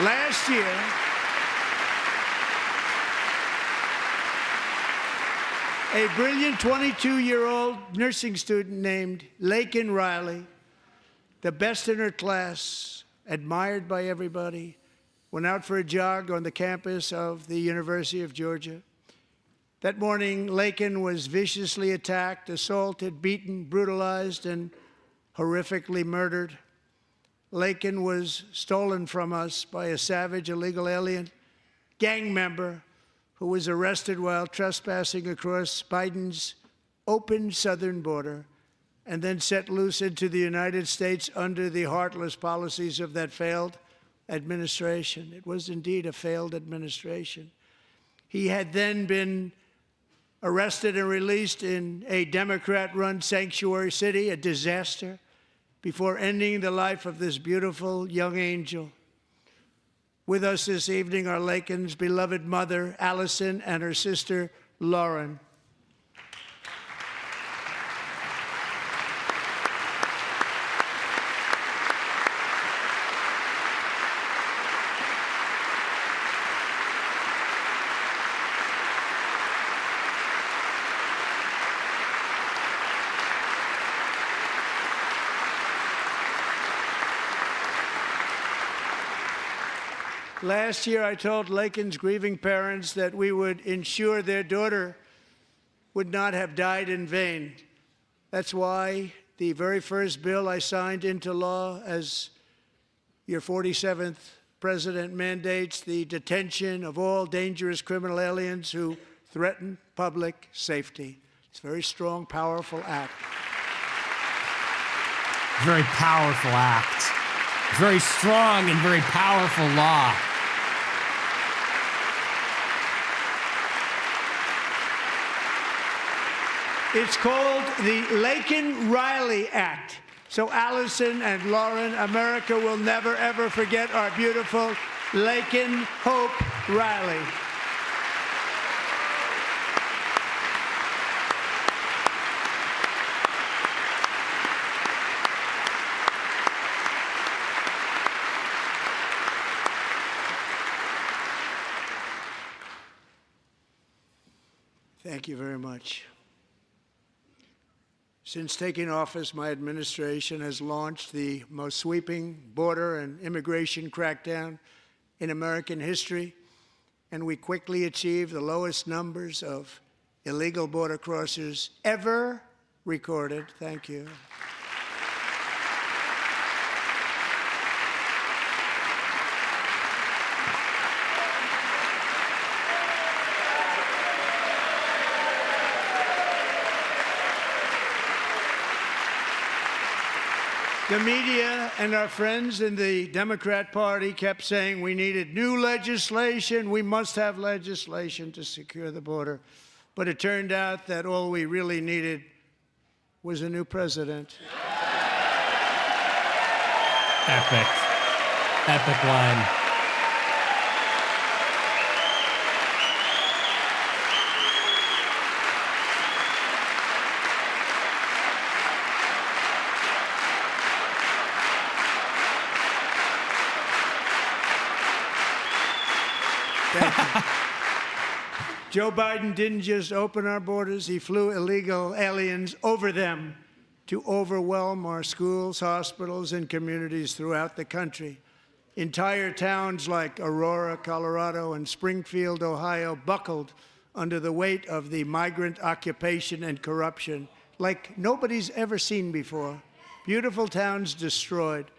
Last year, a brilliant 22-year-old nursing student named Laken Riley, the best in her class, admired by everybody, went out for a jog on the campus of the University of Georgia. That morning, Laken was viciously attacked, assaulted, beaten, brutalized, and horrifically murdered. Laken was stolen from us by a savage illegal alien gang member who was arrested while trespassing across Biden's open southern border and then set loose into the United States under the heartless policies of that failed administration. It was indeed a failed administration. He had then been arrested and released in a Democrat-run sanctuary city, a disaster, before ending the life of this beautiful young angel. With us this evening are Laken's beloved mother, Allison, and her sister, Lauren. Last year, I told Laken's grieving parents that we would ensure their daughter would not have died in vain. That's why the very first bill I signed into law as your 47th president mandates the detention of all dangerous criminal aliens who threaten public safety. It's a very strong, powerful act. Very powerful act. Very strong and very powerful law. It's called the Laken-Riley Act. So Allison and Lauren, America will never, ever forget our beautiful Laken Hope Riley. Thank you very much. Since taking office, my administration has launched the most sweeping border and immigration crackdown in American history, and we quickly achieved the lowest numbers of illegal border crossers ever recorded. Thank you. The media and our friends in the Democrat Party kept saying we needed new legislation, we must have legislation to secure the border. But it turned out that all we really needed was a new president. Epic. Epic line. Thank you. Joe Biden didn't just open our borders, he flew illegal aliens over them to overwhelm our schools, hospitals, and communities throughout the country. Entire towns like Aurora, Colorado, and Springfield, Ohio, buckled under the weight of the migrant occupation and corruption like nobody's ever seen before. Beautiful towns destroyed.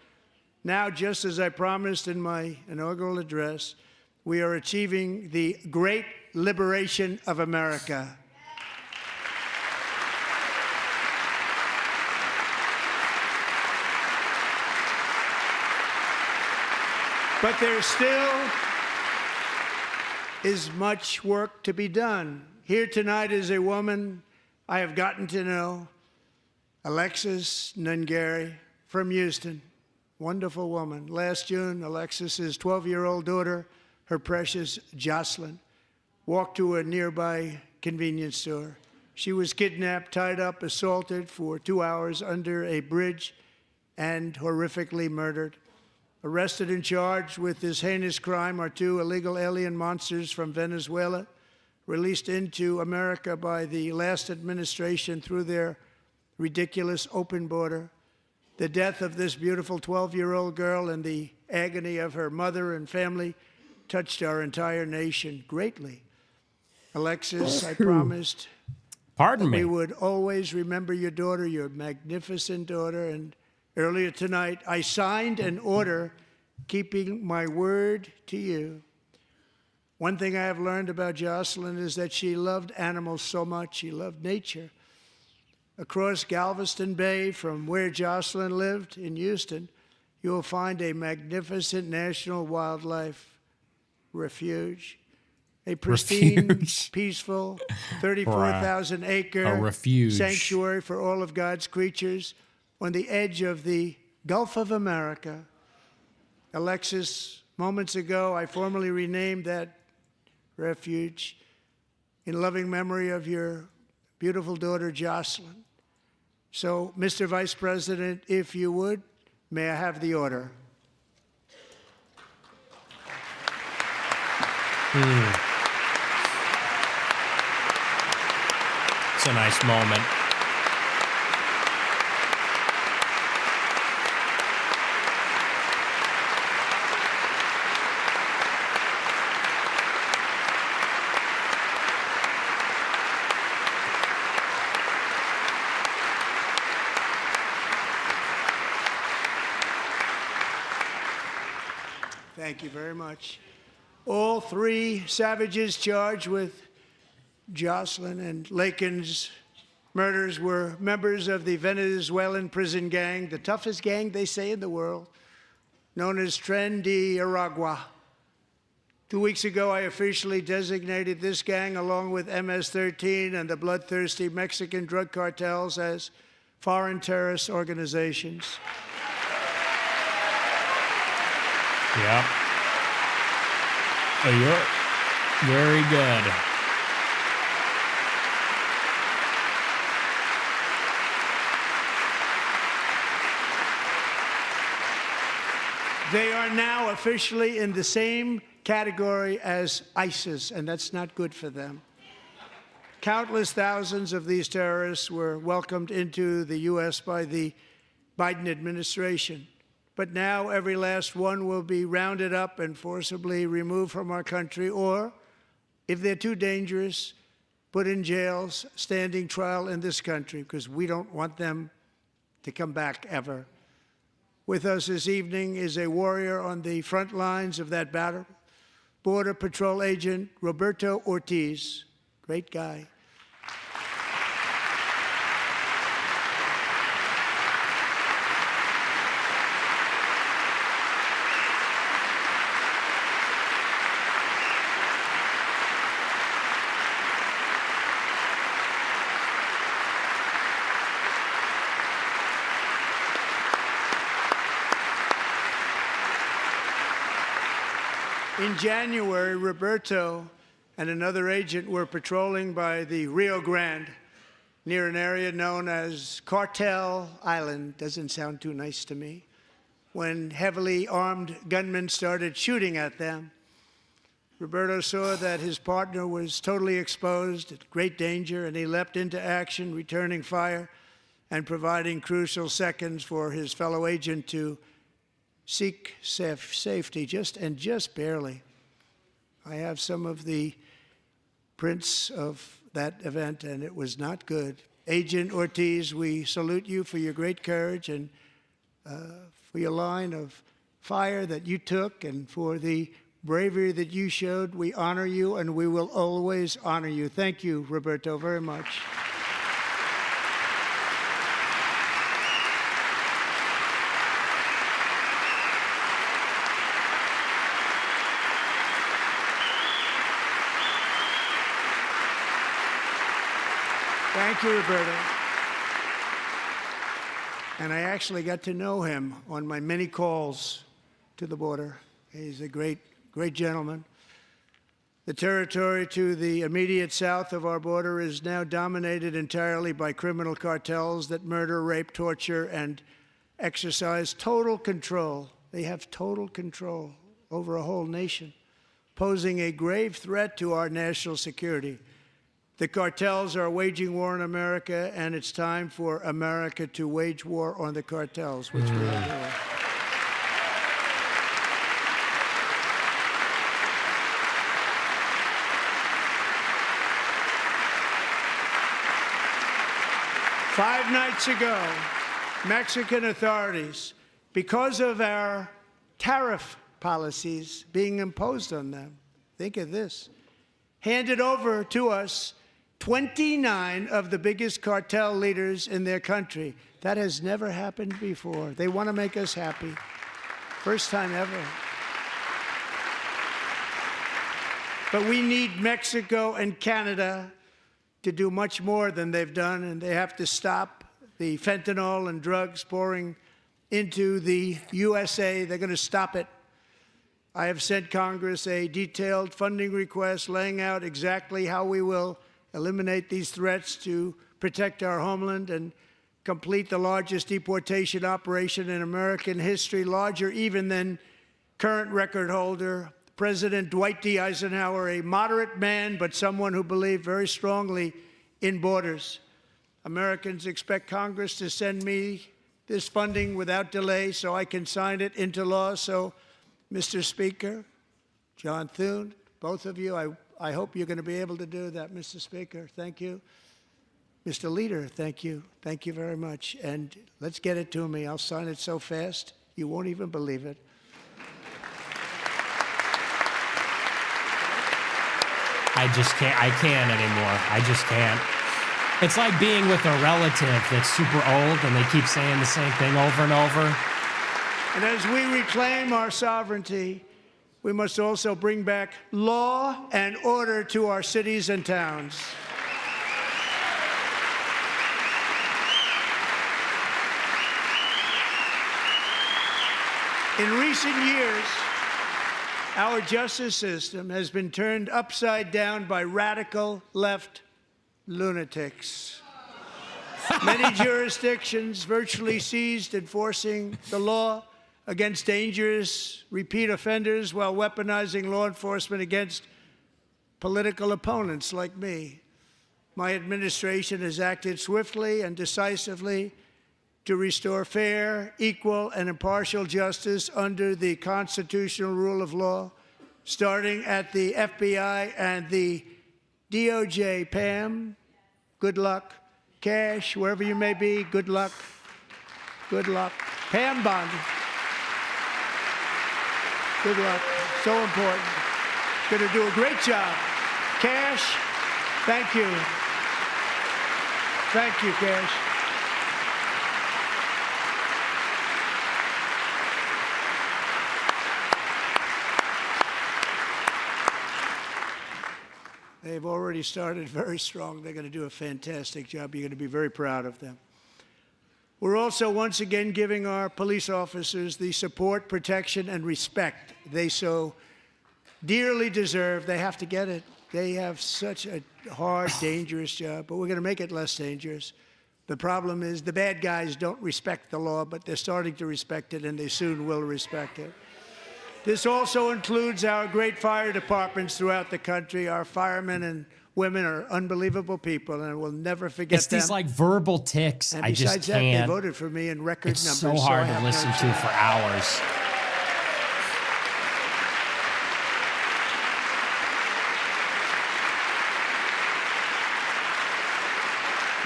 Now, just as I promised in my inaugural address, we are achieving the great liberation of America. But there still is much work to be done. Here tonight is a woman I have gotten to know, Alexis Nungari from Houston. Wonderful woman. Last June, Alexis's 12-year-old daughter, her precious Jocelyn, walked to a nearby convenience store. She was kidnapped, tied up, assaulted for 2 hours under a bridge, and horrifically murdered. Arrested and charged with this heinous crime are 2 illegal alien monsters from Venezuela, released into America by the last administration through their ridiculous open border. The death of this beautiful 12-year-old girl and the agony of her mother and family touched our entire nation greatly. Alexis, I promised we would always remember your daughter, your magnificent daughter, and earlier tonight, I signed an order keeping my word to you. One thing I have learned about Jocelyn is that she loved animals so much. She loved nature. Across Galveston Bay, from where Jocelyn lived in Houston, you will find a magnificent national wildlife refuge. A pristine, peaceful, 34,000-acre sanctuary for all of God's creatures on the edge of the Gulf of America. Alexis, moments ago, I formally renamed that refuge in loving memory of your beautiful daughter, Jocelyn. So, Mr. Vice President, if you would, may I have the order? It's a nice moment. Thank you very much. All 3 savages charged with Jocelyn and Lakin's murders were members of the Venezuelan prison gang, the toughest gang, they say, in the world, known as Tren de Aragua. 2 weeks ago, I officially designated this gang, along with MS-13 and the bloodthirsty Mexican drug cartels, as foreign terrorist organizations. Yeah. Oh, you're very good. They are now officially in the same category as ISIS, and that's not good for them. Countless thousands of these terrorists were welcomed into the U.S. by the Biden administration. But now every last one will be rounded up and forcibly removed from our country, or, if they're too dangerous, put in jails, standing trial in this country, because we don't want them to come back ever. With us this evening is a warrior on the front lines of that battle, Border Patrol Agent Roberto Ortiz. Great guy. In January, Roberto and another agent were patrolling by the Rio Grande near an area known as Cartel Island. Doesn't sound too nice to me. When heavily armed gunmen started shooting at them. Roberto saw that his partner was totally exposed, at great danger, and he leapt into action, returning fire and providing crucial seconds for his fellow agent to seek safety, just barely. I have some of the prints of that event, and it was not good. Agent Ortiz, we salute you for your great courage and for your line of fire that you took and for the bravery that you showed. We honor you, and we will always honor you. Thank you, Roberto, very much. Thank you, Roberto. And I actually got to know him on my many calls to the border. He's a great gentleman. The territory to the immediate south of our border is now dominated entirely by criminal cartels that murder, rape, torture, and exercise total control. They have total control over a whole nation, posing a grave threat to our national security. The cartels are waging war on America, and it's time for America to wage war on the cartels, which we are doing. Five nights ago, Mexican authorities, because of our tariff policies being imposed on them, think of this, handed over to us 29 of the biggest cartel leaders in their country. That has never happened before. They want to make us happy. First time ever. But we need Mexico and Canada to do much more than they've done, and they have to stop the fentanyl and drugs pouring into the USA. They're going to stop it. I have sent Congress a detailed funding request laying out exactly how we will eliminate these threats to protect our homeland and complete the largest deportation operation in American history, larger even than current record holder, President Dwight D. Eisenhower, a moderate man, but someone who believed very strongly in borders. Americans expect Congress to send me this funding without delay so I can sign it into law. So, Mr. Speaker, John Thune, both of you, I hope you're going to be able to do that, Mr. Speaker. Thank you. Mr. Leader, thank you. Thank you very much. And let's get it to me. I'll sign it so fast, you won't even believe it. I can't anymore. I just can't. It's like being with a relative that's super old and they keep saying the same thing over and over. And as we reclaim our sovereignty, we must also bring back law and order to our cities and towns. In recent years, our justice system has been turned upside down by radical left lunatics. Many jurisdictions virtually ceased enforcing the law against dangerous repeat offenders while weaponizing law enforcement against political opponents like me. My administration has acted swiftly and decisively to restore fair, equal, and impartial justice under the constitutional rule of law, starting at the FBI and the DOJ. Pam, good luck. Cash, wherever you may be, good luck. Good luck. Pam Bondi, good luck. So important. Going to do a great job. Cash, thank you. Thank you, Cash. They've already started very strong. They're going to do a fantastic job. You're going to be very proud of them. We're also once again giving our police officers the support, protection, and respect they so dearly deserve. They have to get it. They have such a hard, dangerous job, but we're going to make it less dangerous. The problem is the bad guys don't respect the law, but they're starting to respect it, and they soon will respect it. This also includes our great fire departments throughout the country. Our firemen and women are unbelievable people, and we'll never forget It's them. these like verbal tics. And I just besides that, they can't. voted for me in record It's numbers. so hard I to have no listen to choice. for hours.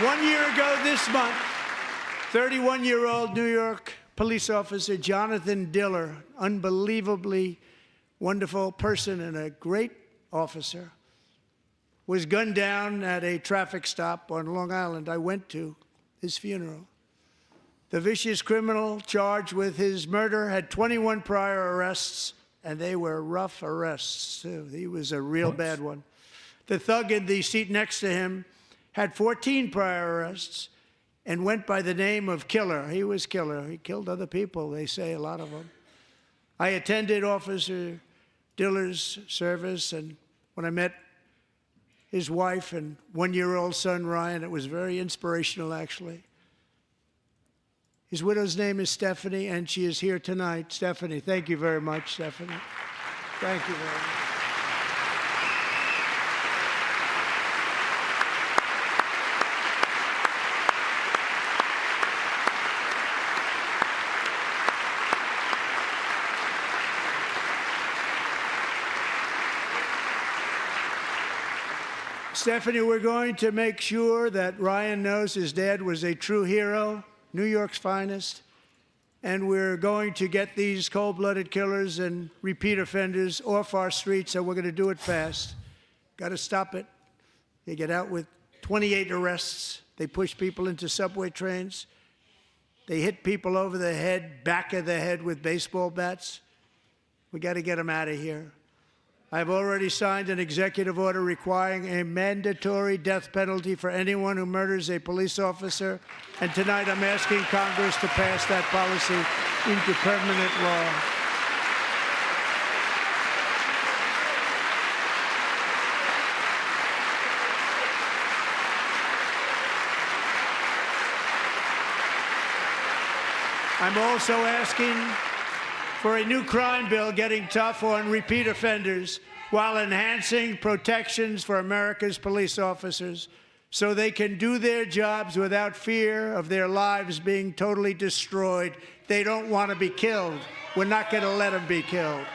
One year ago this month, 31-year-old New York police officer Jonathan Diller, unbelievably wonderful person and a great officer, was gunned down at a traffic stop on Long Island. I went to his funeral. The vicious criminal charged with his murder had 21 prior arrests, and they were rough arrests, too. He was a real bad one. The thug in the seat next to him had 14 prior arrests and went by the name of Killer. He was Killer. He killed other people, they say, a lot of them. I attended Officer Diller's service, and when I met his wife and one-year-old son, Ryan, it was very inspirational, actually. His widow's name is Stephanie, and she is here tonight. Stephanie, thank you very much, Stephanie. Thank you very much. Stephanie, we're going to make sure that Ryan knows his dad was a true hero, New York's finest, and we're going to get these cold-blooded killers and repeat offenders off our streets, and we're going to do it fast. Got to stop it. They get out with 28 arrests. They push people into subway trains. They hit people over the head, back of the head with baseball bats. We got to get them out of here. I've already signed an executive order requiring a mandatory death penalty for anyone who murders a police officer, and tonight I'm asking Congress to pass that policy into permanent law. I'm also asking for a new crime bill getting tough on repeat offenders while enhancing protections for America's police officers so they can do their jobs without fear of their lives being totally destroyed. They don't want to be killed. We're not going to let them be killed.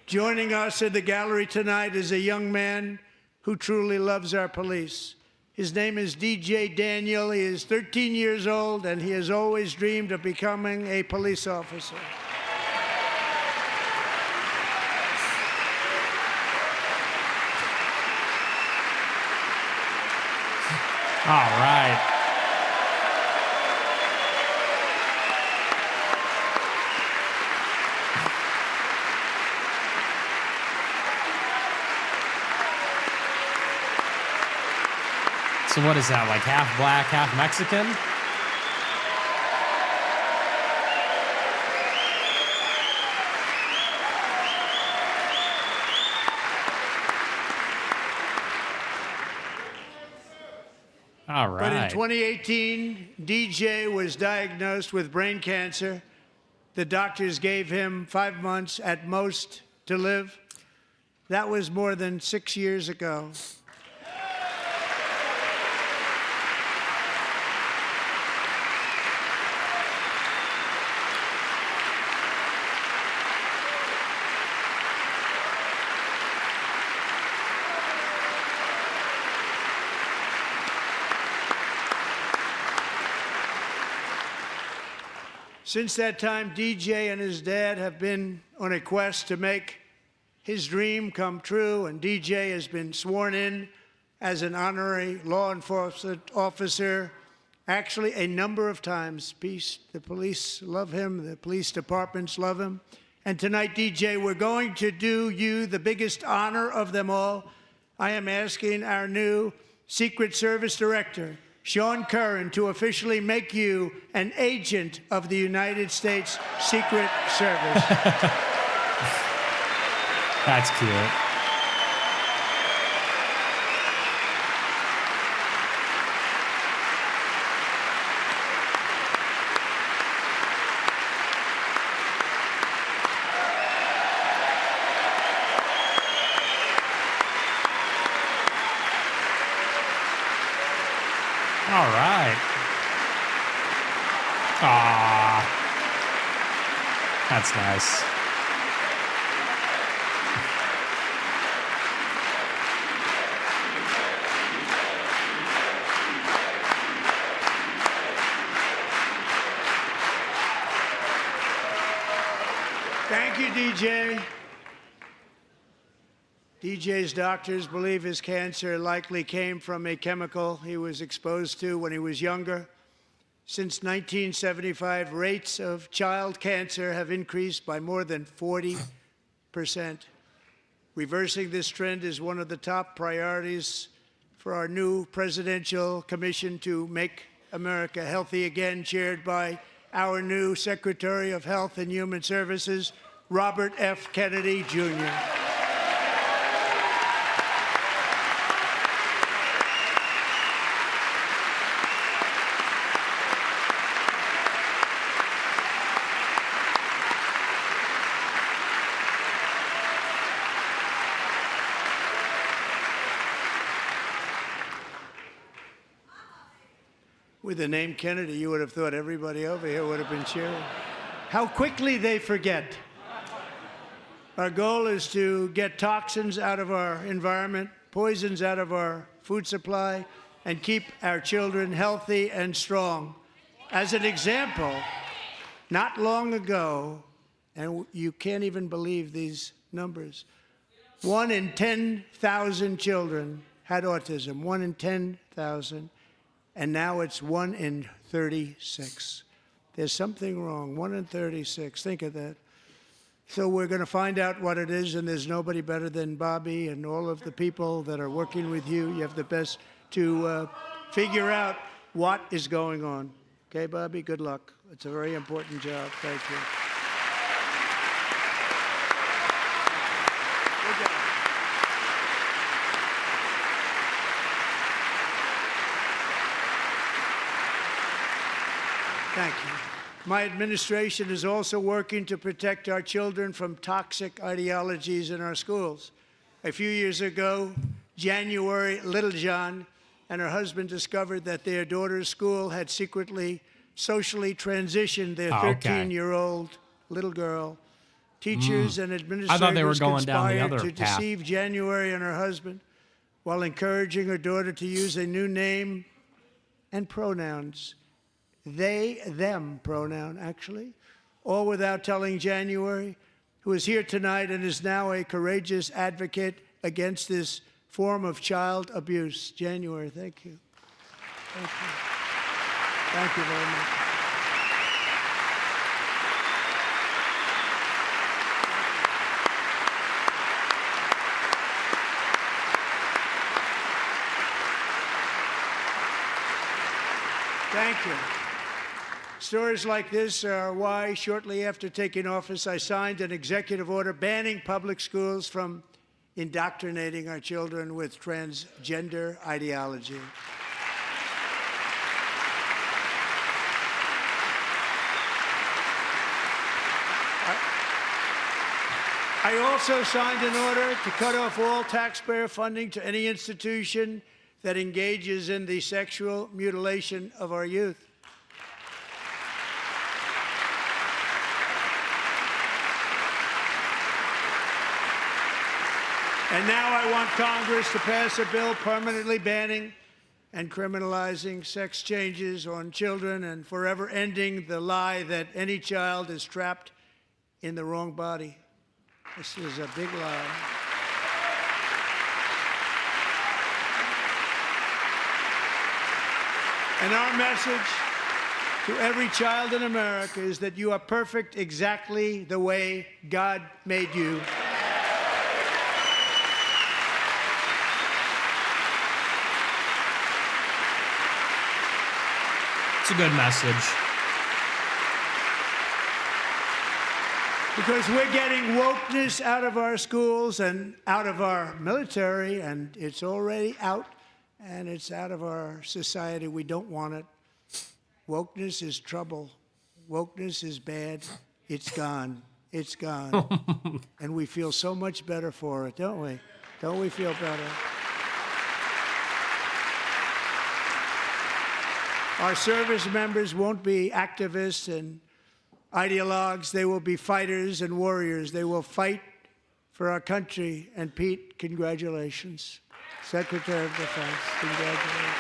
Joining us in the gallery tonight is a young man who truly loves our police. His name is DJ Daniel. He is 13 years old, and he has always dreamed of becoming a police officer. All right. So what is that, like half black, half Mexican? All right. But in 2018, DJ was diagnosed with brain cancer. The doctors gave him 5 months at most to live. That was more than 6 years ago. Since that time, DJ and his dad have been on a quest to make his dream come true, and DJ has been sworn in as an honorary law enforcement officer, actually a number of times. The police love him, the police departments love him. And tonight, DJ, we're going to do you the biggest honor of them all. I am asking our new Secret Service Director, Sean Curran, to officially make you an agent of the United States Secret Service. That's cute. All right. Ah, that's nice. Thank you, DJ. DJ's doctors believe his cancer likely came from a chemical he was exposed to when he was younger. Since 1975, rates of child cancer have increased by more than 40%. Reversing this trend is one of the top priorities for our new presidential commission to make America healthy again, chaired by our new Secretary of Health and Human Services, Robert F. Kennedy, Jr. With the name Kennedy, you would have thought everybody over here would have been cheering. How quickly they forget. Our goal is to get toxins out of our environment, poisons out of our food supply, and keep our children healthy and strong. As an example, not long ago, and you can't even believe these numbers, 1 in 10,000 children had autism, 1 in 10,000. And now it's 1 in 36. There's something wrong, 1 in 36. Think of that. So we're going to find out what it is, and there's nobody better than Bobby and all of the people that are working with you. You have the best to figure out what is going on. Okay, Bobby, good luck. It's a very important job. Thank you. Good job. Thank you. My administration is also working to protect our children from toxic ideologies in our schools. A few years ago, January Littlejohn and her husband discovered that their daughter's school had secretly socially transitioned their 13-year-old little girl. Teachers and administrators conspired to deceive January and her husband while encouraging her daughter to use a new name and pronouns. They, them pronoun, actually, all without telling January, who is here tonight and is now a courageous advocate against this form of child abuse. January, thank you. Thank you. Thank you very much. Thank you. Stories like this are why, shortly after taking office, I signed an executive order banning public schools from indoctrinating our children with transgender ideology. I also signed an order to cut off all taxpayer funding to any institution that engages in the sexual mutilation of our youth. And now I want Congress to pass a bill permanently banning and criminalizing sex changes on children and forever ending the lie that any child is trapped in the wrong body. This is a big lie. And our message to every child in America is that you are perfect exactly the way God made you. It's a good message. Because we're getting wokeness out of our schools and out of our military, and it's already out, and it's out of our society. We don't want it. Wokeness is trouble. Wokeness is bad. It's gone. It's gone. And we feel so much better for it, don't we? Don't we feel better? Our service members won't be activists and ideologues. They will be fighters and warriors. They will fight for our country. And Pete, congratulations. Secretary of Defense, congratulations.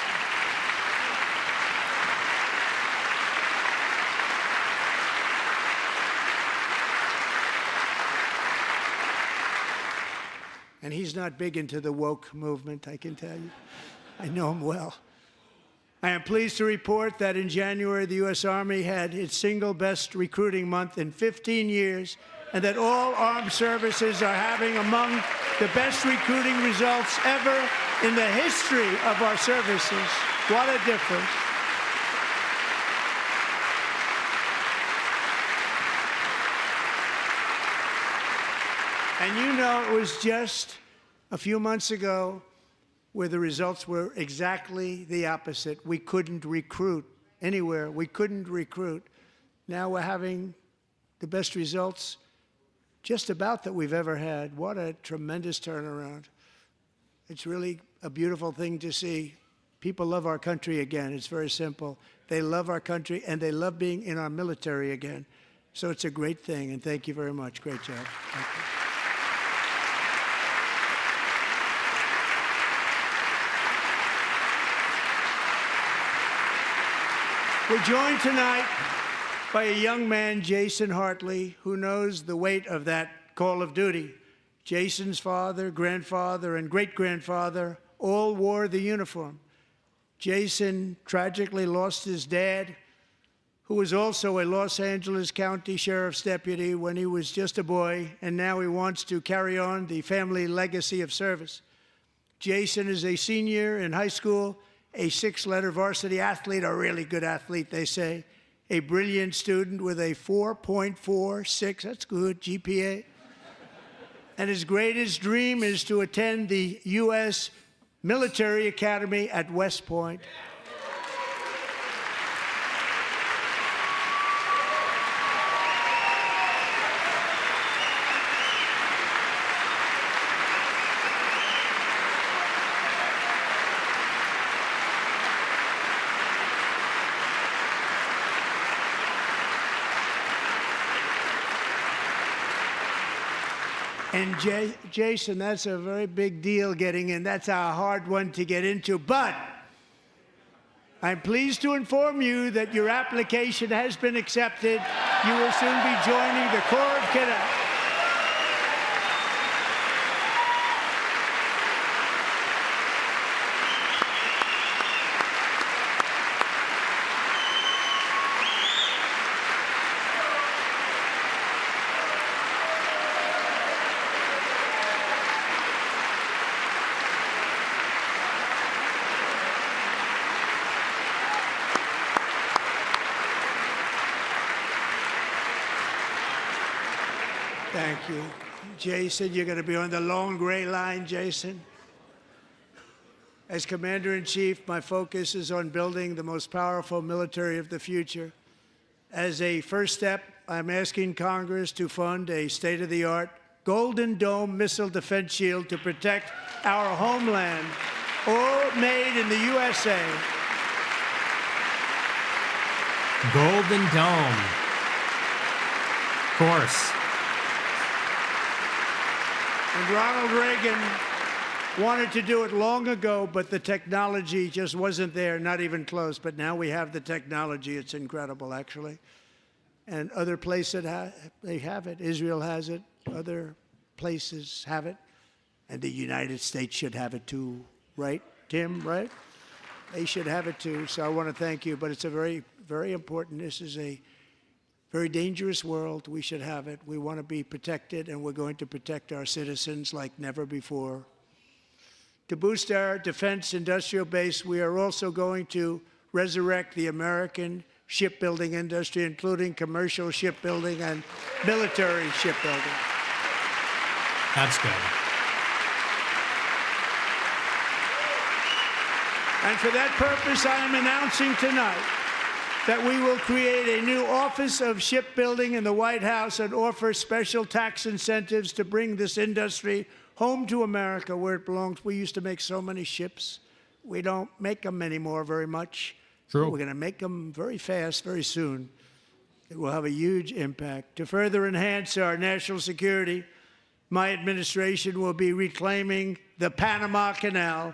And he's not big into the woke movement, I can tell you. I know him well. I am pleased to report that in January, the U.S. Army had its single best recruiting month in 15 years, and that all armed services are having among the best recruiting results ever in the history of our services. What a difference. And you know, it was just a few months ago where the results were exactly the opposite. We couldn't recruit anywhere. We couldn't recruit. Now we're having the best results just about that we've ever had. What a tremendous turnaround. It's really a beautiful thing to see. People love our country again. It's very simple. They love our country, and they love being in our military again. So it's a great thing, and thank you very much. Great job. Thank you. We're joined tonight by a young man, Jason Hartley, who knows the weight of that call of duty. Jason's father, grandfather, and great-grandfather all wore the uniform. Jason tragically lost his dad, who was also a Los Angeles County Sheriff's deputy when he was just a boy, and now he wants to carry on the family legacy of service. Jason is a senior in high school, a six-letter varsity athlete, a really good athlete, they say, a brilliant student with a 4.46, that's good, GPA. And his greatest dream is to attend the U.S. Military Academy at West Point. And Jason, that's a very big deal getting in. That's a hard one to get into. But I'm pleased to inform you that your application has been accepted. You will soon be joining the Corps of Cadets. Thank you. Jason, you're going to be on the long gray line, Jason. As Commander-in-Chief, my focus is on building the most powerful military of the future. As a first step, I'm asking Congress to fund a state-of-the-art Golden Dome missile defense shield to protect our homeland, all made in the USA. Golden Dome. Of course. And Ronald Reagan wanted to do it long ago, but the technology just wasn't there, not even close. But now we have the technology. It's incredible, actually. And other places, they have it. Israel has it. Other places have it. And the United States should have it too, right, Tim, right? They should have it too. So I want to thank you. But it's a very, very important. This is a very dangerous world. We should have it. We want to be protected, and we're going to protect our citizens like never before. To boost our defense industrial base, we are also going to resurrect the American shipbuilding industry, including commercial shipbuilding and military shipbuilding. That's good. And for that purpose, I am announcing tonight that we will create a new Office of Shipbuilding in the White House and offer special tax incentives to bring this industry home to America where it belongs. We used to make so many ships. We don't make them anymore very much. True. We're going to make them very fast, very soon. It will have a huge impact. To further enhance our national security, my administration will be reclaiming the Panama Canal,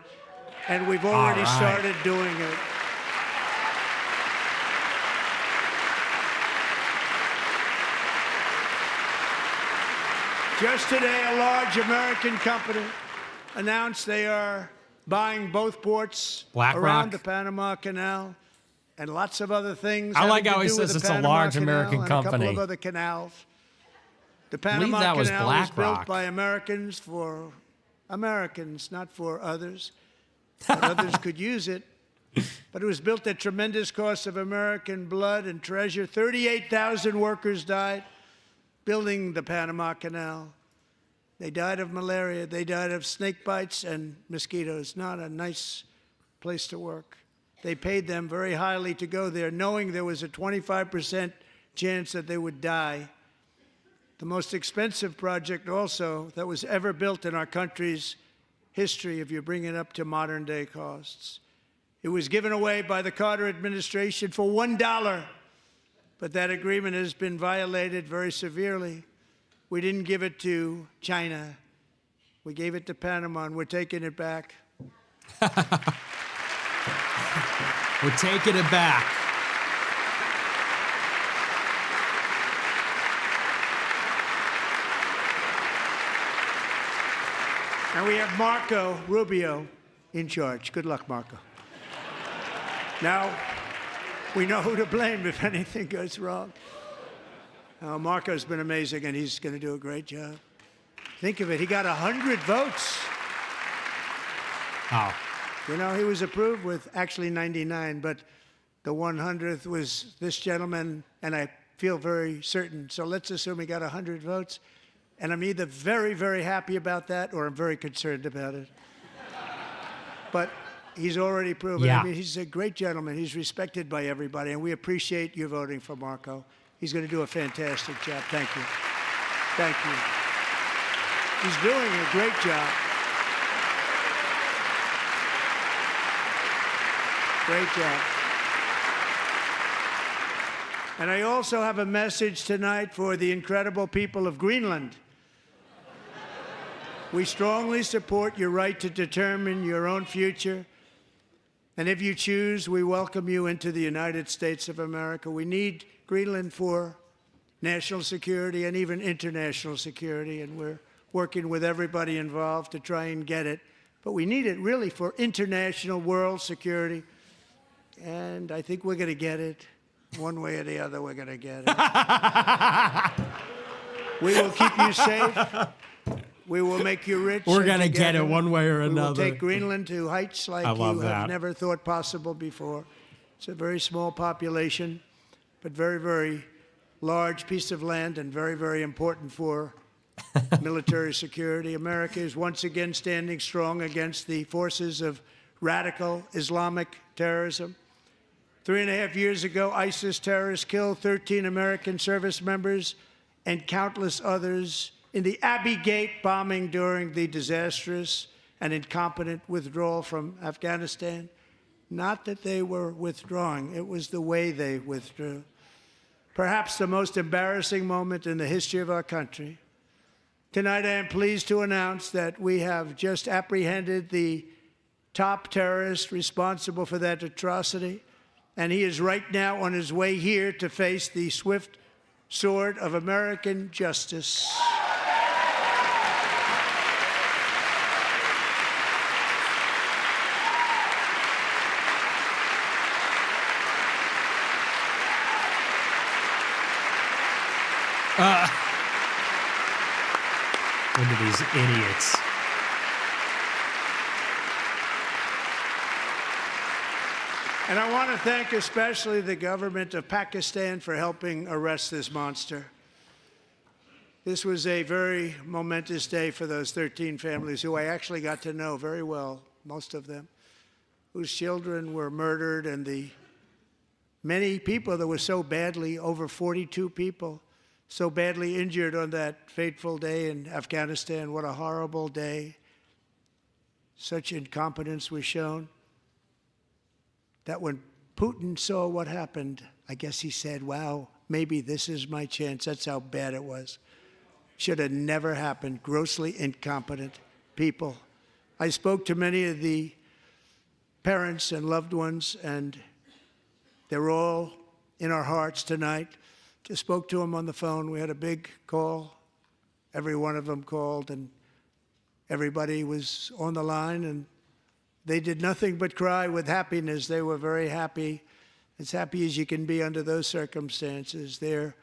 and we've already started doing it. Just today, a large American company announced they are buying both ports around the Panama Canal and lots of other things. I like how he says it's a large American company. A couple of other canals. The Panama Canal was built by Americans for Americans, not for others. But others could use it. But it was built at tremendous cost of American blood and treasure. 38,000 workers died building the Panama Canal. They died of malaria. They died of snake bites and mosquitoes. Not a nice place to work. They paid them very highly to go there, knowing there was a 25% chance that they would die. The most expensive project also that was ever built in our country's history, if you bring it up to modern day costs. It was given away by the Carter administration for $1. But that agreement has been violated very severely. We didn't give it to China. We gave it to Panama, and we're taking it back. We're taking it back. And we have Marco Rubio in charge. Good luck, Marco. Now, we know who to blame if anything goes wrong. Marco's been amazing, and he's going to do a great job. Think of it. He got 100 votes. Oh. You know, he was approved with actually 99, but the 100th was this gentleman, and I feel very certain. So let's assume he got 100 votes. And I'm either very, very happy about that, or I'm very concerned about it. But he's already proven. Yeah. I mean, he's a great gentleman. He's respected by everybody, and we appreciate you voting for Marco. He's going to do a fantastic job. Thank you. Thank you. He's doing a great job. Great job. And I also have a message tonight for the incredible people of Greenland. We strongly support your right to determine your own future. And if you choose, we welcome you into the United States of America. We need Greenland for national security and even international security, and we're working with everybody involved to try and get it. But we need it really for international world security, and I think we're going to get it. One way or the other, we're going to get it. We will keep you safe. We will make you rich. We're going to get it one way or another. We will take Greenland to heights like you have never thought possible before. It's a very small population, but very, very large piece of land and very, very important for military security. America is once again standing strong against the forces of radical Islamic terrorism. 3.5 years ago, ISIS terrorists killed 13 American service members and countless others in the Abbey Gate bombing during the disastrous and incompetent withdrawal from Afghanistan. Not that they were withdrawing, it was the way they withdrew. Perhaps the most embarrassing moment in the history of our country. Tonight, I am pleased to announce that we have just apprehended the top terrorist responsible for that atrocity, and he is right now on his way here to face the swift sword of American justice. Look at these idiots. And I want to thank especially the government of Pakistan for helping arrest this monster. This was a very momentous day for those 13 families who I actually got to know very well, most of them, whose children were murdered, and the many people that were so badly, over 42 people, so badly injured on that fateful day in Afghanistan. What a horrible day. Such incompetence was shown. That when Putin saw what happened. I guess he said, wow, maybe this is my chance. That's how bad it was. Should have never happened. Grossly incompetent people. I spoke to many of the parents and loved ones, and they're all in our hearts tonight. Just spoke to them on the phone. We had a big call. Every one of them called, and everybody was on the line, and they did nothing but cry with happiness. They were very happy, as happy as you can be under those circumstances. Their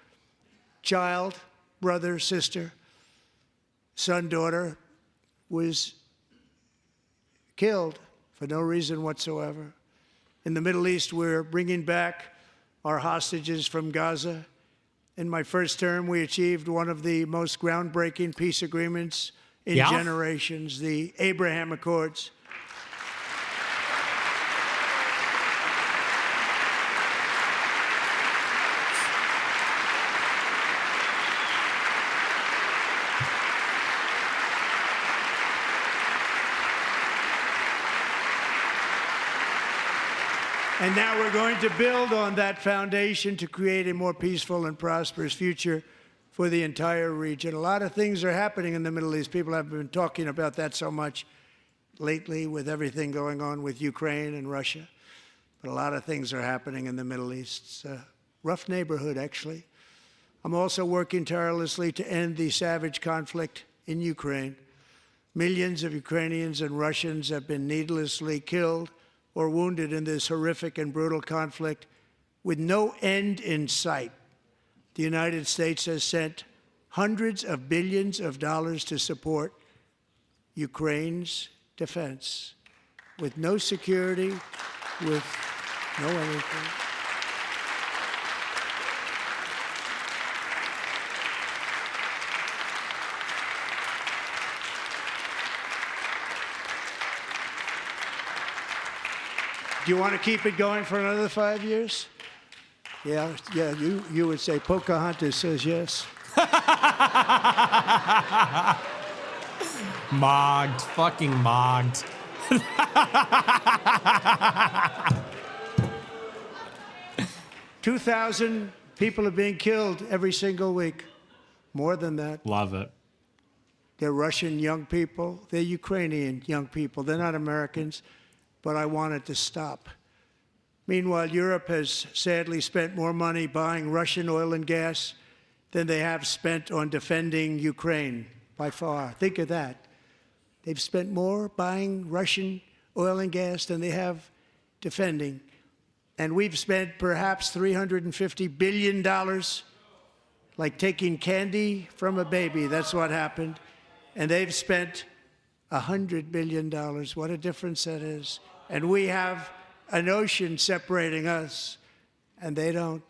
child, brother, sister, son, daughter was killed for no reason whatsoever. In the Middle East, we're bringing back our hostages from Gaza. In my first term, we achieved one of the most groundbreaking peace agreements in generations, the Abraham Accords. And now we're going to build on that foundation to create a more peaceful and prosperous future for the entire region. A lot of things are happening in the Middle East. People have been talking about that so much lately with everything going on with Ukraine and Russia. But a lot of things are happening in the Middle East. It's a rough neighborhood, actually. I'm also working tirelessly to end the savage conflict in Ukraine. Millions of Ukrainians and Russians have been needlessly killed or wounded in this horrific and brutal conflict with no end in sight. The United States has sent hundreds of billions of dollars to support Ukraine's defense with no security, with no anything. Do you want to keep it going for another 5 years? Yeah, you would say Pocahontas says yes. Mogged, fucking mogged. 2,000 people are being killed every single week. More than that. Love it. They're Russian young people. They're Ukrainian young people. They're not Americans. But I want it to stop. Meanwhile, Europe has sadly spent more money buying Russian oil and gas than they have spent on defending Ukraine, by far. Think of that. They've spent more buying Russian oil and gas than they have defending. And we've spent perhaps $350 billion, like taking candy from a baby. That's what happened. And they've spent $100 billion. What a difference that is. And we have an ocean separating us, and they don't.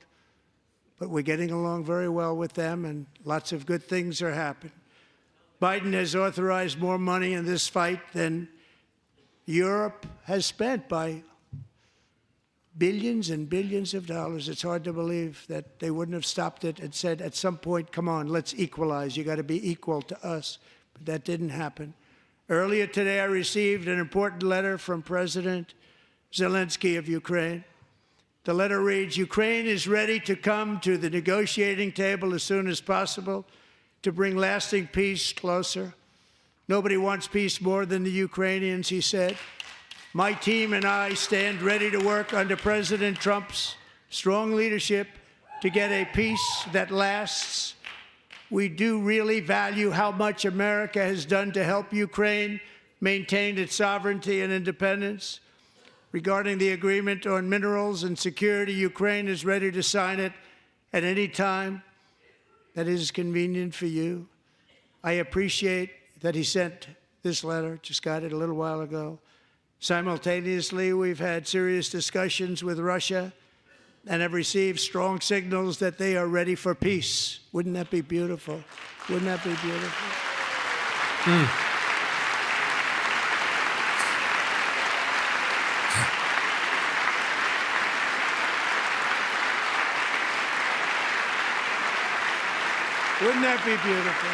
But we're getting along very well with them, and lots of good things are happening. Biden has authorized more money in this fight than Europe has spent, by billions and billions of dollars. It's hard to believe that they wouldn't have stopped it and said at some point, come on, let's equalize. You got to be equal to us. But that didn't happen. Earlier today, I received an important letter from President Zelensky of Ukraine. The letter reads, Ukraine is ready to come to the negotiating table as soon as possible to bring lasting peace closer. Nobody wants peace more than the Ukrainians, he said. My team and I stand ready to work under President Trump's strong leadership to get a peace that lasts. We do really value how much America has done to help Ukraine maintain its sovereignty and independence. Regarding the agreement on minerals and security, Ukraine is ready to sign it at any time that is convenient for you. I appreciate that he sent this letter, just got it a little while ago. Simultaneously, we've had serious discussions with Russia and have received strong signals that they are ready for peace. Wouldn't that be beautiful? Wouldn't that be beautiful? Wouldn't that be beautiful?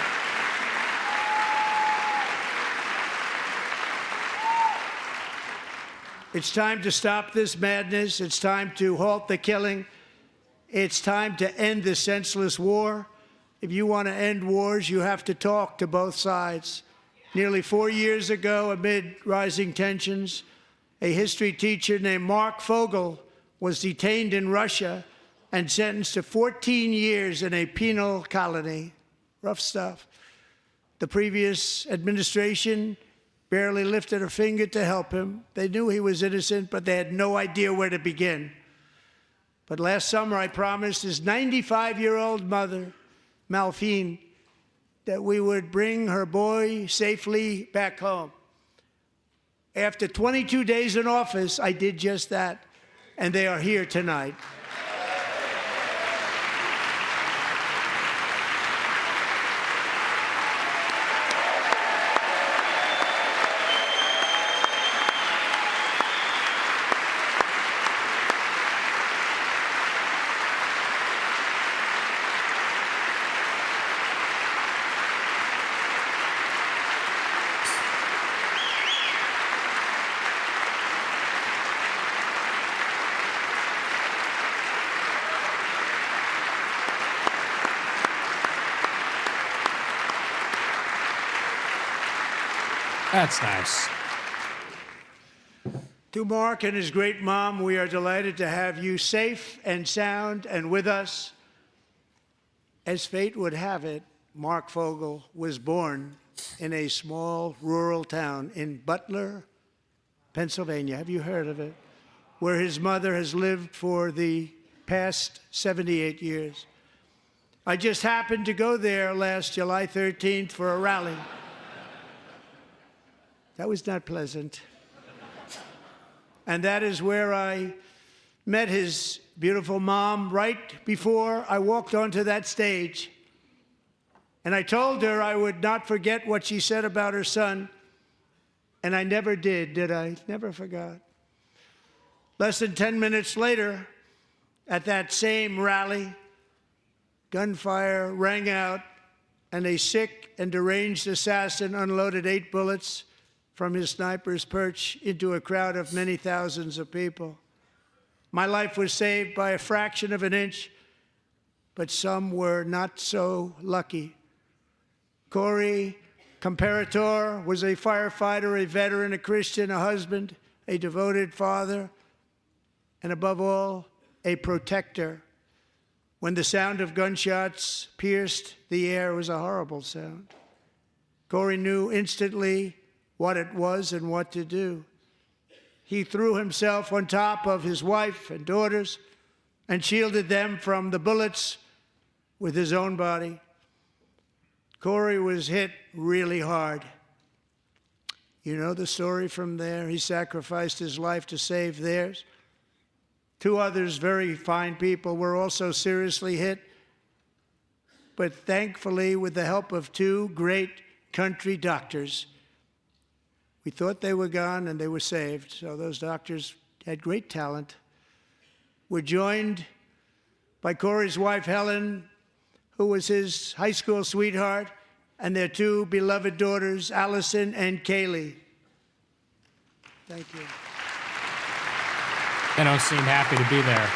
It's time to stop this madness. It's time to halt the killing. It's time to end this senseless war. If you want to end wars, you have to talk to both sides. Nearly 4 years ago, amid rising tensions, a history teacher named Mark Fogel was detained in Russia and sentenced to 14 years in a penal colony. Rough stuff. The previous administration barely lifted a finger to help him. They knew he was innocent, but they had no idea where to begin. But last summer, I promised his 95-year-old mother, Malphine, that we would bring her boy safely back home. After 22 days in office, I did just that, and they are here tonight. That's nice. To Mark and his great mom, we are delighted to have you safe and sound and with us. As fate would have it, Mark Fogel was born in a small rural town in Butler, Pennsylvania. Have you heard of it? Where his mother has lived for the past 78 years. I just happened to go there last July 13th for a rally. That was not pleasant. And that is where I met his beautiful mom right before I walked onto that stage. And I told her I would not forget what she said about her son. And I never did I? Never forgot. Less than 10 minutes later, at that same rally, gunfire rang out, and a sick and deranged assassin unloaded 8 bullets from his sniper's perch into a crowd of many thousands of people. My life was saved by a fraction of an inch, but some were not so lucky. Corey Comparator was a firefighter, a veteran, a Christian, a husband, a devoted father, and above all, a protector. When the sound of gunshots pierced the air, it was a horrible sound. Corey knew instantly what it was and what to do. He threw himself on top of his wife and daughters and shielded them from the bullets with his own body. Corey was hit really hard. You know the story from there. He sacrificed his life to save theirs. 2 others, very fine people, were also seriously hit. But thankfully, with the help of 2 great country doctors, we thought they were gone and they were saved. So those doctors had great talent. We're joined by Corey's wife, Helen, who was his high school sweetheart, and their 2 beloved daughters, Allison and Kaylee. Thank you. They don't seem happy to be there.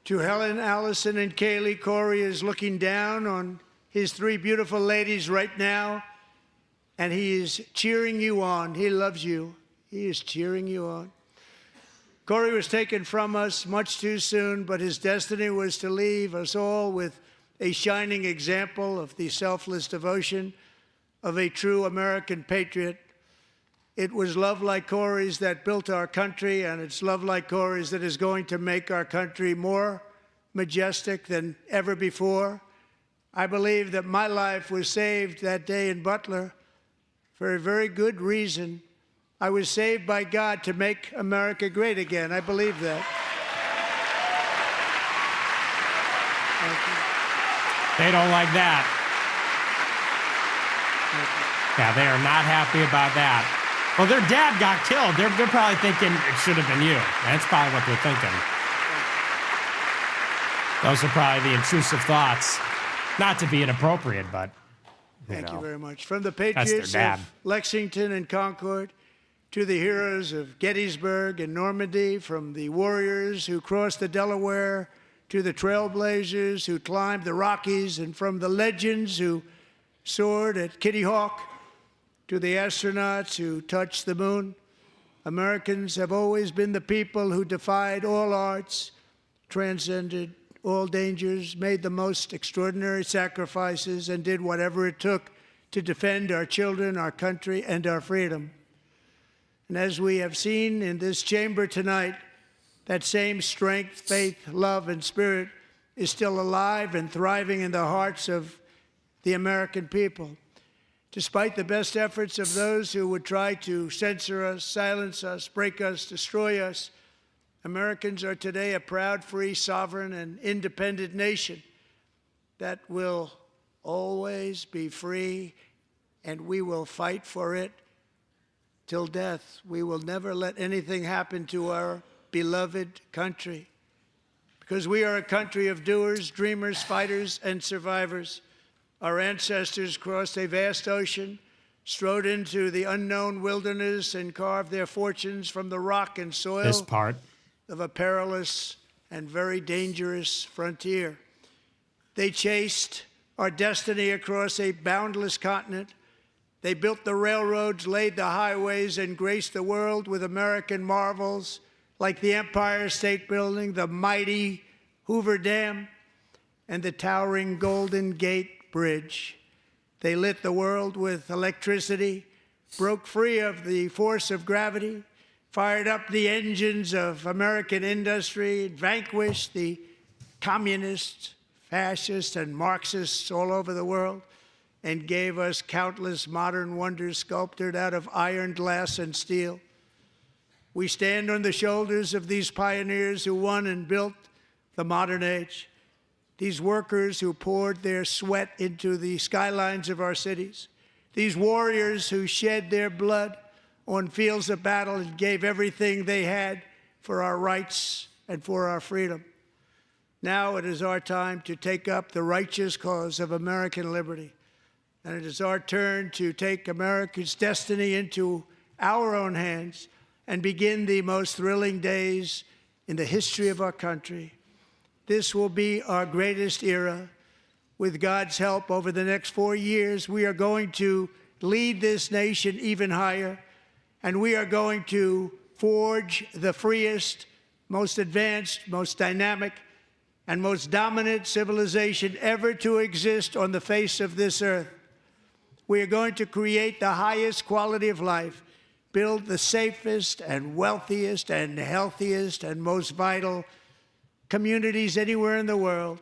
To Helen, Allison, and Kaylee, Corey is looking down on his 3 beautiful ladies right now, and he is cheering you on. He loves you. He is cheering you on. Corey was taken from us much too soon, but his destiny was to leave us all with a shining example of the selfless devotion of a true American patriot. It was love like Corey's that built our country, and it's love like Corey's that is going to make our country more majestic than ever before. I believe that my life was saved that day in Butler for a very good reason. I was saved by God to make America great again. I believe that. Thank you. They don't like that. Yeah, they are not happy about that. Well, their dad got killed. They're probably thinking it should have been you. That's probably what they're thinking. Those are probably the intrusive thoughts. Not to be inappropriate, but Thank know, you very much. From the their patriots dad. of Lexington and Concord to the heroes of Gettysburg and Normandy, from the warriors who crossed the Delaware to the trailblazers who climbed the Rockies, and from the legends who soared at Kitty Hawk to the astronauts who touched the moon, Americans have always been the people who defied all odds, transcended all dangers, made the most extraordinary sacrifices, and did whatever it took to defend our children, our country, and our freedom. And as we have seen in this chamber tonight, that same strength, faith, love, and spirit is still alive and thriving in the hearts of the American people. Despite the best efforts of those who would try to censor us, silence us, break us, destroy us, Americans are today a proud, free, sovereign, and independent nation that will always be free, and we will fight for it till death. We will never let anything happen to our beloved country, because we are a country of doers, dreamers, fighters, and survivors. Our ancestors crossed a vast ocean, strode into the unknown wilderness, and carved their fortunes from the rock and soil this part. of a perilous and very dangerous frontier. They chased our destiny across a boundless continent. They built the railroads, laid the highways, and graced the world with American marvels like the Empire State Building, the mighty Hoover Dam, and the towering Golden Gate Bridge. They lit the world with electricity, broke free of the force of gravity, fired up the engines of American industry, vanquished the communists, fascists, and Marxists all over the world, and gave us countless modern wonders sculptured out of iron, glass, and steel. We stand on the shoulders of these pioneers who won and built the modern age, these workers who poured their sweat into the skylines of our cities, these warriors who shed their blood on fields of battle and gave everything they had for our rights and for our freedom. Now it is our time to take up the righteous cause of American liberty. And it is our turn to take America's destiny into our own hands and begin the most thrilling days in the history of our country. This will be our greatest era. With God's help, over the next 4 years, we are going to lead this nation even higher, and we are going to forge the freest, most advanced, most dynamic, and most dominant civilization ever to exist on the face of this earth. We are going to create the highest quality of life, build the safest and wealthiest and healthiest and most vital communities anywhere in the world.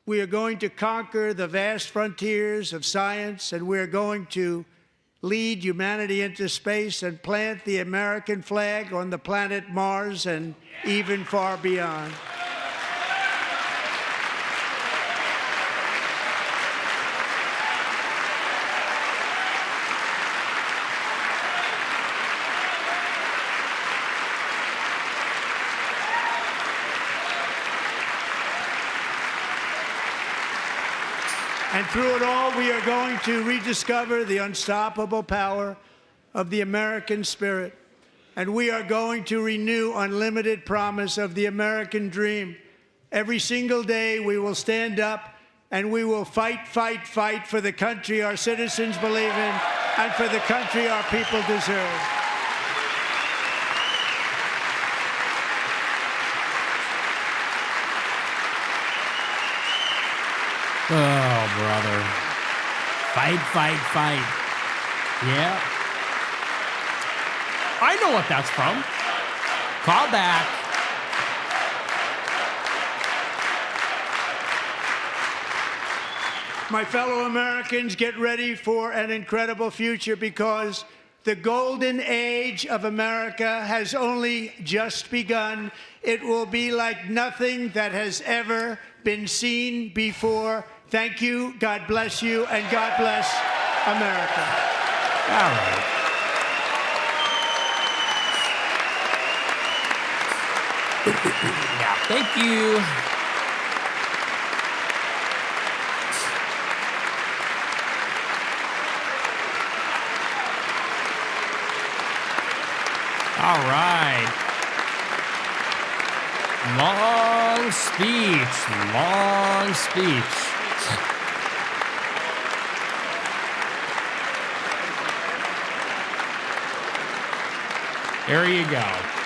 We are going to conquer the vast frontiers of science, and we are going to lead humanity into space and plant the American flag on the planet Mars and even far beyond. And through it all, we are going to rediscover the unstoppable power of the American spirit. And we are going to renew unlimited promise of the American dream. Every single day, we will stand up and we will fight, fight, fight for the country our citizens believe in and for the country our people deserve. Oh, brother. Fight, fight, fight. Yeah. I know what that's from. Call back. My fellow Americans, get ready for an incredible future, because The golden age of America has only just begun. It will be like nothing that has ever been seen before. Thank you, God bless you, and God bless America. All right. Yeah, thank you. All right. Long speech. Long speech. There you go.